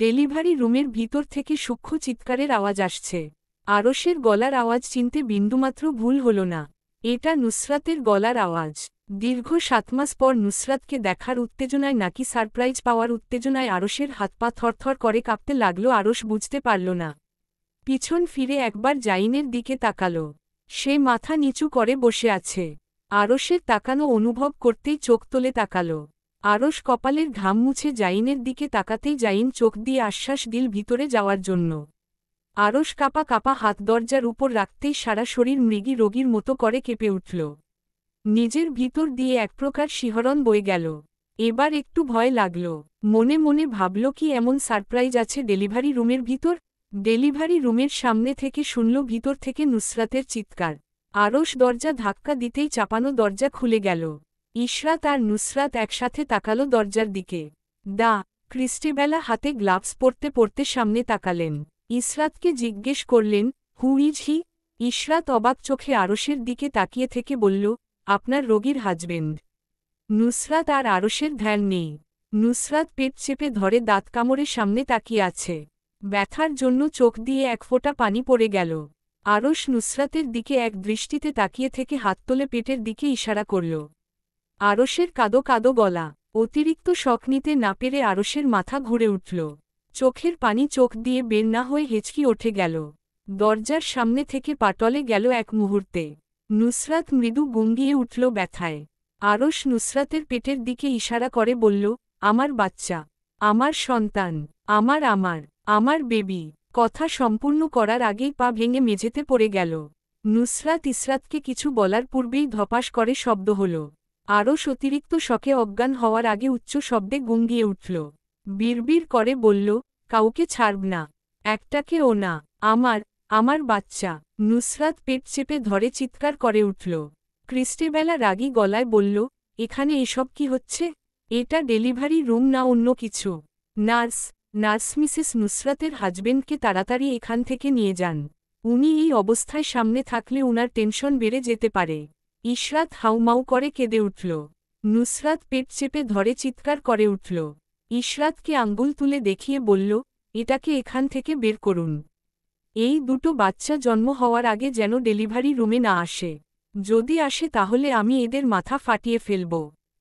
ডেলিভারি রুমের ভিতর থেকে সূক্ষ্ম চিৎকারের আওয়াজ আসছে। আরশের গলার আওয়াজ চিনতে বিন্দুমাত্র ভুল হল না। এটা নুসরাতের গলার আওয়াজ। দীর্ঘ 7 মাস পর নুসরাতকে দেখার উত্তেজনায় নাকি সারপ্রাইজ পাওয়ার উত্তেজনায় আরশের হাত পা থরথর করে কাঁপতে লাগল। আরশ বুঝতে পারল না। পিছন ফিরে একবার জাইনের দিকে তাকাল। সে মাথা নিচু করে বসে আছে। আরশের তাকানো অনুভব করতেই চোখ তোলে তাকাল। আরশ কপালের ঘাম মুছে জাইনের দিকে তাকাতেই জাইন চোখ দিয়ে আশ্বাস দিল ভিতরে যাওয়ার জন্য। আরশ কাপা কাপা হাত দরজার উপর রাখতেই সারা শরীর মৃগী রোগীর মতো করে কেঁপে উঠল। নিজের ভিতর দিয়ে এক প্রকার শিহরণ বয়ে গেল। এবার একটু ভয় লাগল। মনে মনে ভাবল, কি এমন সারপ্রাইজ আছে ডেলিভারি রুমের ভিতর? ডেলিভারি রুমের সামনে থেকে শুনল ভিতর থেকে নুসরাতের চিৎকার। আরশ দরজা ধাক্কা দিতেই চাপানো দরজা খুলে গেল। ইশরাত আর নুসরাত একসাথে তাকালো দরজার দিকে। ক্রিস্টেবেলা হাতে গ্লাভস পরতে পরতে সামনে তাকালেন। ইশরাতকে জিজ্ঞেস করলেন, হু ইজ হি? ইশরাত অবাক চোখে আরশের দিকে তাকিয়ে থেকে বলল, আপনার রোগীর হাজবেন্ড। নুসরাত আর আরশের ধ্যান নেই। নুসরাত পেট চেপে ধরে দাঁত কামড়ে সামনে তাকিয়ে আছে। ব্যথার জন্য চোখ দিয়ে এক ফোঁটা পানি পড়ে গেল। আরশ নুসরাতের দিকে এক দৃষ্টিতে তাকিয়ে থেকে হাত তোলে পেটের দিকে ইশারা করল। আরশের কাদো কাদো গলা। অতিরিক্ত শক নিতে না পেরে আরশের মাথা ঘুরে উঠল। চোখের পানি চোখ দিয়ে বের না হয়ে হেঁচকি ওঠে গেল। দরজার সামনে থেকে পাটলে গেল এক মুহূর্তে। নুসরাত মৃদু গুঙ্গিয়ে উঠল ব্যথায়। আরশ নুসরাতের পেটের দিকে ইশারা করে বলল, আমার বাচ্চা, আমার সন্তান, আমার বেবি। কথা সম্পূর্ণ করার আগেই পা ভেঙে মেঝেতে পড়ে গেল। নুসরাত ইসরাতকে কিছু বলার পূর্বেই ধপাস করে শব্দ হল। আরশ অতিরিক্ত শকে অজ্ঞান হওয়ার আগে উচ্চ শব্দে গুঙ্গিয়ে উঠল। বিড়বিড় করে বলল, কাউকে ছাড়ব না, একটাকেও না, আমার বাচ্চা। নুসরাত পেট চেপে ধরে চিৎকার করে উঠল। ক্রিস্টেবেলা রাগী গলায় বলল, এখানে এসব কি হচ্ছে? এটা ডেলিভারি রুম না অন্য কিছু। নার্স মিসেস নুসরাতের হাজবেন্ডকে তাড়াতাড়ি এখান থেকে নিয়ে যান। উনি এই অবস্থায় সামনে থাকলে উনার টেনশন বেড়ে যেতে পারে। ইশরাত হাউমাউ করে কেঁদে উঠল। নুসরাত পেট চেপে ধরে চিৎকার করে উঠল। ইশরাতকে আঙ্গুল তুলে দেখিয়ে বলল, এটাকে এখান থেকে বের করুন। এই দুটো বাচ্চা জন্ম হওয়ার আগে যেন ডেলিভারি রুমে না আসে। যদি আসে তাহলে আমি এদের মাথা ফাটিয়ে ফেলব।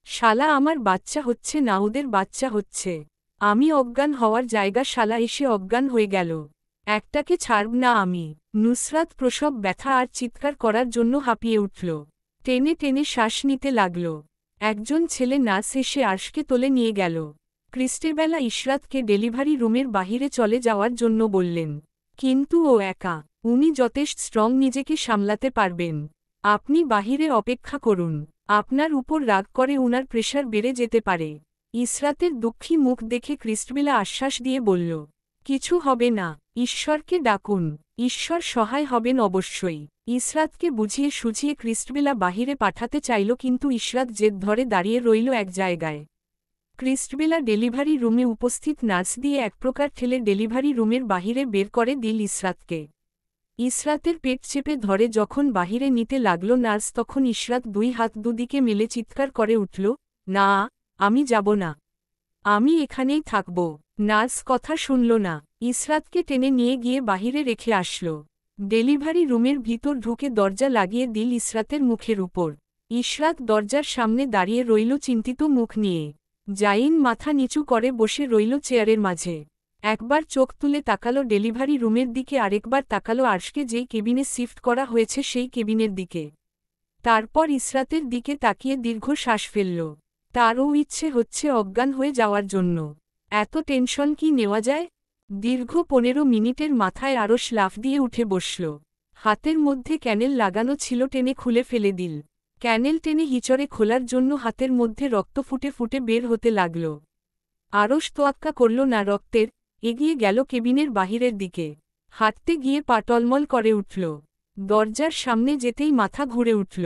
শালা আমার বাচ্চা হচ্ছে না ওদের বাচ্চা হচ্ছে। আমি অজ্ঞান হওয়ার জায়গা শালা এসে অজ্ঞান হয়ে গেল। একটাকে ছাড়ব না আমি। নুসরাত প্রসব ব্যথা আর চিৎকার করার জন্য হাঁপিয়ে উঠল। টেনে টেনে শ্বাস নিতে লাগল। একজন ছেলে নার্স এসে আরশকে তোলে নিয়ে গেল। ক্রিস্টেবেলা ইশরাতকে ডেলিভারি রুমের বাহিরে চলে যাওয়ার জন্য বললেন। কিন্তু ও একা, উনি যথেষ্ট স্ট্রং, নিজেকে সামলাতে পারবেন। আপনি বাহিরে অপেক্ষা করুন। আপনার উপর রাগ করে উনার প্রেশার বেড়ে যেতে পারে। ইশরাতের দুঃখী মুখ দেখে ক্রিস্টেবেলা আশ্বাস দিয়ে বলল, কিছু হবে না, ঈশ্বরকে ডাকুন, ঈশ্বর সহায় হবেন অবশ্যই। ইশরাতকে বুঝিয়ে সুঝিয়ে ক্রিস্টেবেলা বাহিরে পাঠাতে চাইল, কিন্তু ইশরাত জেদ ধরে দাঁড়িয়ে রইল এক জায়গায়। ক্রিস্টেবেলা ডেলিভারি রুমে উপস্থিত নার্স দিয়ে এক প্রকার ঠেলে ডেলিভারি রুমের বাহিরে বের করে দিল ইশরাতকে। ইশরাতের পেট চেপে ধরে যখন বাহিরে নিতে লাগল নার্স, তখন ইশরাত দুই হাত দুদিকে মেলে চিৎকার করে উঠল, না, আমি যাব না, আমি এখানেই থাকব। নার্স কথা শুনল না, ইশরাতকে টেনে নিয়ে গিয়ে বাহিরে রেখে আসল। ডেলিভারি রুমের ভিতর ঢুকে দরজা লাগিয়ে দিল ইশরাতের মুখের উপর। ইশরাত দরজার সামনে দাঁড়িয়ে রইল চিন্তিত মুখ নিয়ে। জাইন মাথা নিচু করে বসে রইল চেয়ারের মাঝে। একবার চোখ তুলে তাকালো ডেলিভারি রুমের দিকে, আরেকবার তাকালো আরশকে যেই কেবিনে শিফট করা হয়েছে সেই কেবিনের দিকে। তারপর ইশরাতের দিকে তাকিয়ে দীর্ঘ শ্বাস ফেলল। তারও ইচ্ছে হচ্ছে অজ্ঞান হয়ে যাওয়ার জন্য। এত টেনশন কি নেওয়া যায়? দীর্ঘ 15 মিনিটের মাথায় আরশ লাফ দিয়ে উঠে বসল। হাতের মধ্যে ক্যানেল লাগানো ছিল, টেনে খুলে ফেলে দিল। ক্যানেল টেনে হিচড়ে খোলার জন্য হাতের মধ্যে রক্ত ফুটে ফুটে বের হতে লাগল। আরশ তোয়াক্কা করল না রক্তের, এগিয়ে গেল কেবিনের বাহিরের দিকে। হাঁটতে গিয়ে পা টলমল করে উঠল। দরজার সামনে যেতেই মাথা ঘুরে উঠল।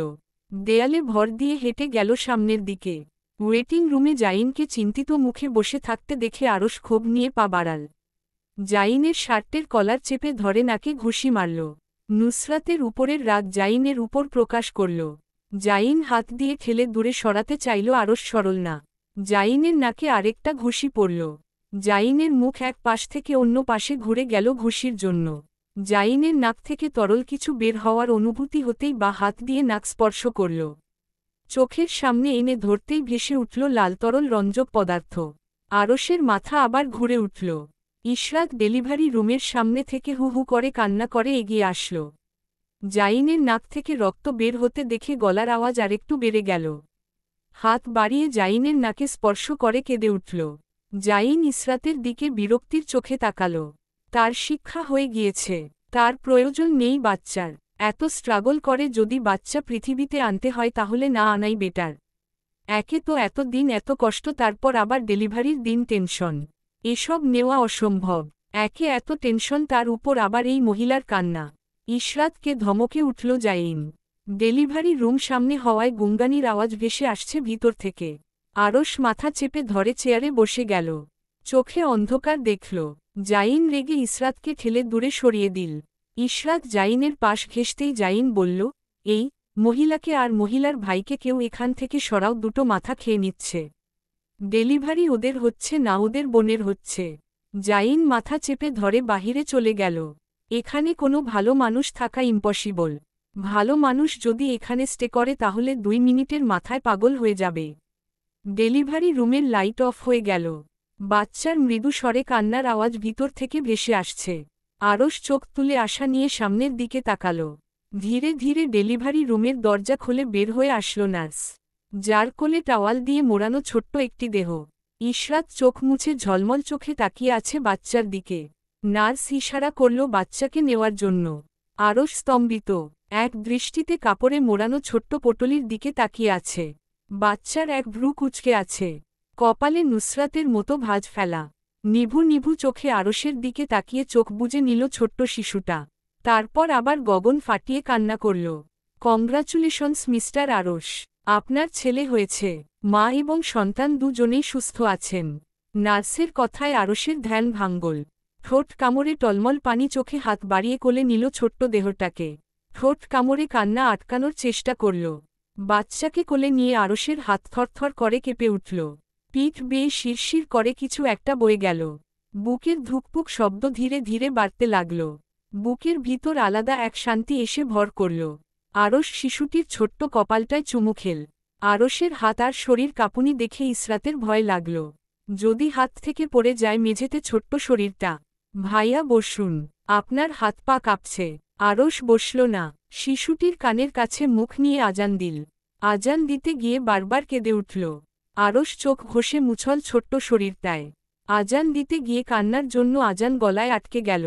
দেয়ালে ভর দিয়ে হেঁটে গেল সামনের দিকে। ওয়েটিং রুমে জাইনকে চিন্তিত মুখে বসে থাকতে দেখে আরশ ক্ষোভ নিয়ে পা বাড়াল। জাইনের শার্টের কলার চেপে ধরে নাকে ঘুষি মারল। নুসরাতের উপরের রাগ জাইনের উপর প্রকাশ করল। জাইন হাত দিয়ে ঠেলে দূরে সরাতে চাইল, আরশ সরল না। জাইনের নাকে আরেকটা ঘুষি পড়ল। জাইনের মুখ এক পাশ থেকে অন্য পাশে ঘুরে গেল ঘুষির জন্য। জাইনের নাক থেকে তরল কিছু বের হওয়ার অনুভূতি হতেই বা হাত দিয়ে নাক স্পর্শ করল। চোখের সামনে এনে ধরতেই ভেসে উঠল লাল তরল রঞ্জক পদার্থ। আরশের মাথা আবার ঘুরে উঠল। ইশরাত ডেলিভারি রুমের সামনে থেকে হু হু করে কান্না করে এগিয়ে আসল। জাইনের নাক থেকে রক্ত বের হতে দেখে গলার আওয়াজ আরেকটু বেড়ে গেল। হাত বাড়িয়ে জাইনের নাকে স্পর্শ করে কেঁদে উঠল। জাইন ইশরাতের দিকে বিরক্তির চোখে তাকাল। তার শিক্ষা হয়ে গিয়েছে, তার প্রয়োজন নেই বাচ্চার। এত স্ট্রাগল করে যদি বাচ্চা পৃথিবীতে আনতে হয় তাহলে না আনাই বেটার। একে তো এত দিন এত কষ্ট, তারপর আবার ডেলিভারির দিন টেনশন, এসব নেওয়া অসম্ভব। একে এত টেনশন, তার উপর আবার এই মহিলার কান্না। ইশরাতকে ধমকে উঠল জাইন। ডেলিভারি রুম সামনে হওয়ায় গুঙ্গানির আওয়াজ ভেসে আসছে ভিতর থেকে। আরশ মাথা চেপে ধরে চেয়ারে বসে গেল। চোখে অন্ধকার দেখল। জাইন রেগে ইশরাতকে ঠেলে দূরে সরিয়ে দিল। ইশরাত জাইনের পাশ ঘেঁষতেই জাইন বলল, এই মহিলাকে আর মহিলার ভাইকে কেউ এখান থেকে সরাও, দুটো মাথা খেয়ে নিচ্ছে। ডেলিভারি ওদের হচ্ছে না, ওদের বোনের হচ্ছে। জাইন মাথা চেপে ধরে বাহিরে চলে গেল। এখানে কোনো ভালো মানুষ থাকা ইম্পসিবল। ভালো মানুষ যদি এখানে স্টে করে তাহলে 2 মিনিটের মাথায় পাগল হয়ে যাবে। ডেলিভারি রুমের লাইট অফ হয়ে গেল। বাচ্চার মৃদু স্বরে কান্নার আওয়াজ ভিতর থেকে ভেসে আসছে। আরশ চোখ তুলে আশা নিয়ে সামনের দিকে তাকাল। ধীরে ধীরে ডেলিভারি রুমের দরজা খুলে বের হয়ে আসলো নার্স, যার কোলে টাওয়াল দিয়ে মোড়ানো ছোট্ট একটি দেহ। ইশরাত চোখ মুছে ঝলমল চোখে তাকিয়ে আছে বাচ্চার দিকে। নার্স ইশারা করল বাচ্চাকে নেওয়ার জন্য। আরশ স্তম্ভিত, এক দৃষ্টিতে কাপড়ে মোড়ানো ছোট্ট পটলির দিকে তাকিয়ে আছে। বাচ্চার এক ভ্রু কুঁচকে আছে, কপালে নুসরাতের মতো ভাঁজ ফেলা। নিভু নিভু চোখে আরশের দিকে তাকিয়ে চোখ বুজে নিল ছোট্ট শিশুটা। তারপর আবার গগন ফাটিয়ে কান্না করল। কংগ্রাচুলেশনস মিস্টার আরশ, আপনার ছেলে হয়েছে। মা এবং সন্তান দুজনেই সুস্থ আছেন। নার্সের কথায় আরশের ধ্যান ভাঙ্গল। ঠোঁট কামড়ে টলমল পানি চোখে হাত বাড়িয়ে কোলে নিল ছোট্ট দেহটাকে। ঠোঁট কামড়ে কান্না আটকানোর চেষ্টা করল। বাচ্চাকে কোলে নিয়ে আরশের হাত থরথর করে কেঁপে উঠল। পিঠ বেয়ে শিরশির করে কিছু একটা বয়ে গেল। বুকের ধুকপুক শব্দ ধীরে ধীরে বাড়তে লাগল। বুকের ভিতর আলাদা এক শান্তি এসে ভর করল। আরশ শিশুটির ছোট্ট কপালটায় চুমু খেল। আরশের হাত আর শরীর কাঁপুনি দেখে ইসরাতের ভয় লাগল। যদি হাত থেকে পড়ে যায় মেঝেতে ছোট্ট শরীরটা। ভাইয়া বসুন, আপনার হাত পা কাঁপছে। আরশ বসল না। শিশুটির কানের কাছে মুখ নিয়ে আজান দিল। আজান দিতে গিয়ে বারবার কেঁদে উঠল। আরশ চোখ ঘষে মুছল ছোট্ট শরীরটায়। আজান দিতে গিয়ে কান্নার জন্য আজান গলায় আটকে গেল।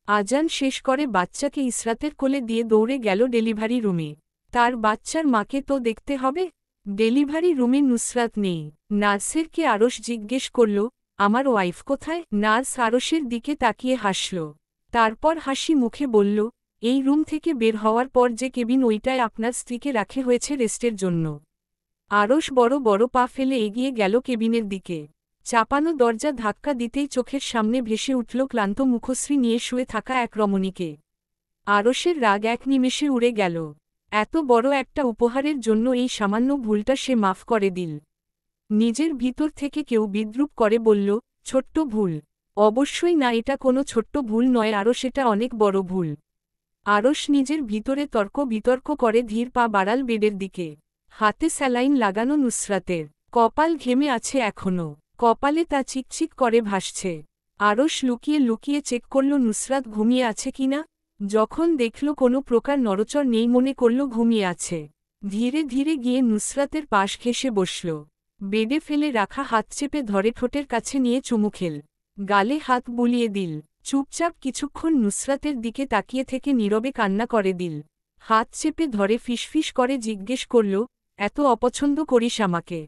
আজান শেষ করে বাচ্চাকে ইসরাতের কোলে দিয়ে দৌড়ে গেল ডেলিভারি রুমে। তার বাচ্চার মাকে তো দেখতে হবে। ডেলিভারি রুমে নুসরাত নেই। নার্সেরকে আরশ জিজ্ঞেস করল, আমার ওয়াইফ কোথায়? নার্স আরশের দিকে তাকিয়ে হাসল। তারপর হাসি মুখে বলল, এই রুম থেকে বের হওয়ার পর যে কেবিন ওইটায় আপনার স্ত্রীকে রাখা হয়েছে রেস্টের জন্য। আরশ বড় বড় পা ফেলে এগিয়ে গেল কেবিনের দিকে। চাপানো দরজা ধাক্কা দিতেই চোখের সামনে ভেসে উঠল ক্লান্ত মুখশ্রী নিয়ে শুয়ে থাকা এক রমণীকে। আরশের রাগ এক নিমেষে উড়ে গেল। এত বড় একটা উপহারের জন্য এই সামান্য ভুলটা সে মাফ করে দিল। নিজের ভিতর থেকে কেউ বিদ্রূপ করে বলল, ছোট্ট ভুল। অবশ্যই না, এটা কোনো ছোট্ট ভুল নয়, আরশ এটা অনেক বড় ভুল। আরশ নিজের ভিতরে তর্ক বিতর্ক করে ধীর পা বাড়াল বেডের দিকে। হাতে স্যালাইন লাগানো নুসরাতের। কপাল ঘেমে আছে এখনও। কপালে তা চিকচিক করে ভাসছে। আরশ লুকিয়ে লুকিয়ে চেক করল নুসরাত ঘুমিয়ে আছে কিনা। যখন দেখল কোনো প্রকার নড়চড় নেই মনে করল ঘুমিয়ে আছে। ধীরে ধীরে গিয়ে নুসরাতের পাশ ঘেঁষে বসল। বেডে ফেলে রাখা হাত চেপে ধরে ঠোঁটের কাছে নিয়ে চুমু খেল। গালে হাত বুলিয়ে দিল। চুপচাপ কিছুক্ষণ নুসরাতের দিকে তাকিয়ে থেকে নীরবে কান্না করে দিল। হাত চেপে ধরে ফিসফিস করে জিজ্ঞেস করল, এত অপছন্দ করিস আমাকে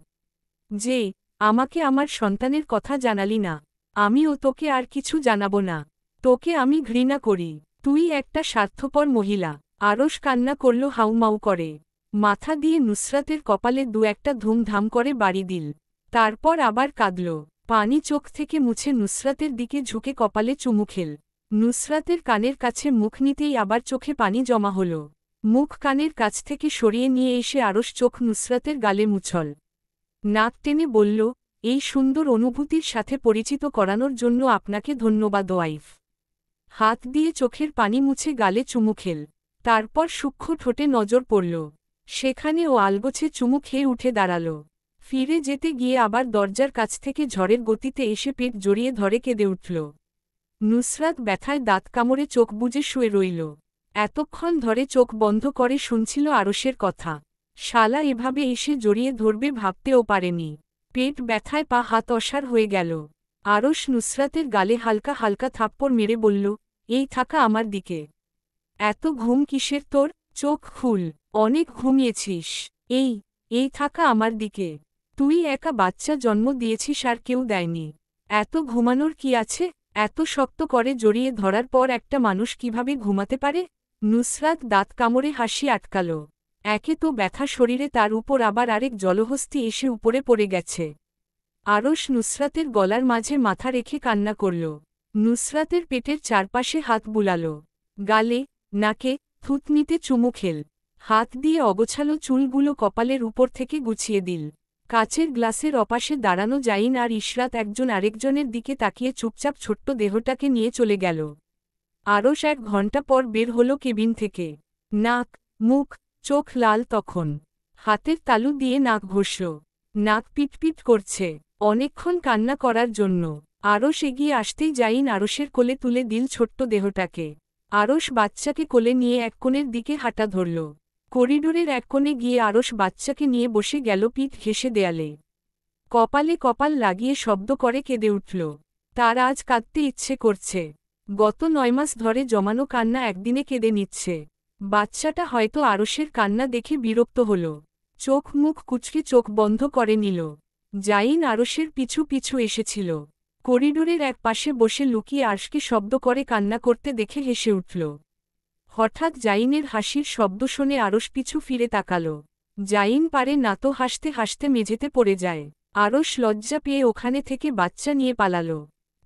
যে? আমাকে আমার সন্তানের কথা জানালি না। আমিও তোকে আর কিছু জানাবো না। তোকে আমি ঘৃণা করি। তুই একটা স্বার্থপর মহিলা। আরশ কান্না করল হাউমাউ করে। মাথা দিয়ে নুসরাতের কপালে দু একটা ধুমধাম করে বাড়ি দিল। তারপর আবার কাঁদল। পানি চোখ থেকে মুছে নুসরাতের দিকে ঝুঁকে কপালে চুমু খেল। নুসরাতের কানের কাছে মুখ নিতেই আবার চোখে পানি জমা হল। মুখ কানের কাছ থেকে সরিয়ে নিয়ে এসে আরশ চোখ নুসরাতের গালে মুছল। নাক টেনে বলল, এই সুন্দর অনুভূতির সাথে পরিচিত করানোর জন্য আপনাকে ধন্যবাদ ওয়াইফ। হাত দিয়ে চোখের পানি মুছে গালে চুমু খেল। তারপর সূক্ষ্ম ঠোঁটে নজর পড়ল। সেখানে ও আলগোছে চুমু খেয়ে উঠে দাঁড়াল। ফিরে যেতে গিয়ে আবার দরজার কাছ থেকে ঝড়ের গতিতে এসে পেট জড়িয়ে ধরে কেঁদে উঠল। নুসরাত ব্যথায় দাঁত কামড়ে চোখ বুজে শুয়ে রইল। এতক্ষণ ধরে চোখ বন্ধ করে শুনছিল আরশের কথা। শালা এভাবে এসে জড়িয়ে ধরবে ভাবতেও পারেনি। পেট ব্যথায় পা হাত অসাড় হয়ে গেল। আরশ নুসরাতের গালে হালকা হালকা থাপ্পড় মেরে বলল, এই থাকা আমার দিকে। এত ঘুম কিসের তোর? চোখ খুল, অনেক ঘুমিয়েছিস। এই থাকা আমার দিকে। তুই একা বাচ্চা জন্ম দিয়েছিস আর কেউ দেয়নি। এত ঘুমানোর কি আছে? এত শক্ত করে জড়িয়ে ধরার পর একটা মানুষ কিভাবে ঘুমাতে পারে? নুসরাত দাঁত কামড়ে হাসি আটকাল। একে তো ব্যথা শরীরে, তার উপর আবার আরেক জলহস্তি এসে উপরে পড়ে গেছে। আরশ নুসরাতের গলার মাঝে মাথা রেখে কান্না করল। নুসরাতের পেটের চারপাশে হাত বুলাল। গালে, নাকে, থুতনিতে চুমু খেল। হাত দিয়ে অগোছালো চুলগুলো কপালের উপর থেকে গুছিয়ে দিল। কাচের গ্লাসের অপাশে দাঁড়ানো জাইন আর ইশরাত একজন আরেকজনের দিকে তাকিয়ে চুপচাপ ছোট্ট দেহটাকে নিয়ে চলে গেল। আরশ 1 ঘণ্টা পর বের হল কেবিন থেকে। নাক, মুখ, চোখ লাল তখন। হাতের তালু দিয়ে নাক ঘষল। নাক পিটপিট করছে। অনেকক্ষণ কান্না করার জন্য। আরশ এগিয়ে আসতেই জাইন আরশের কোলে তুলে দিল ছোট্ট দেহটাকে। আরশ বাচ্চাকে কোলে নিয়ে এক কোণের দিকে হাঁটা ধরল। করিডোরের এক কোণে গিয়ে আরশ বাচ্চাকে নিয়ে বসে গেল পিঠ ঘেঁষে দেয়ালে। কপালে কপাল লাগিয়ে শব্দ করে কেঁদে উঠল। তার আজ কাঁদতে ইচ্ছে করছে। গত 9 মাস ধরে জমানো কান্না একদিনে কেঁদে নিচ্ছে। বাচ্চাটা হয়তো আরশের কান্না দেখে বিরক্ত হল। চোখ মুখ কুঁচকে চোখ বন্ধ করে নিল। জাইন আরশের পিছু পিছু এসেছিল। করিডোরের এক পাশে বসে লুকিয়ে আরশকে শব্দ করে কান্না করতে দেখে হেসে উঠল। হঠাৎ জাইনের হাসির শব্দ শুনে আরশ পিছু ফিরে তাকাল। জাইন পারে না তো হাসতে হাসতে মেঝেতে পড়ে যায়। আরশ লজ্জা পেয়ে ওখানে থেকে বাচ্চা নিয়ে পালাল।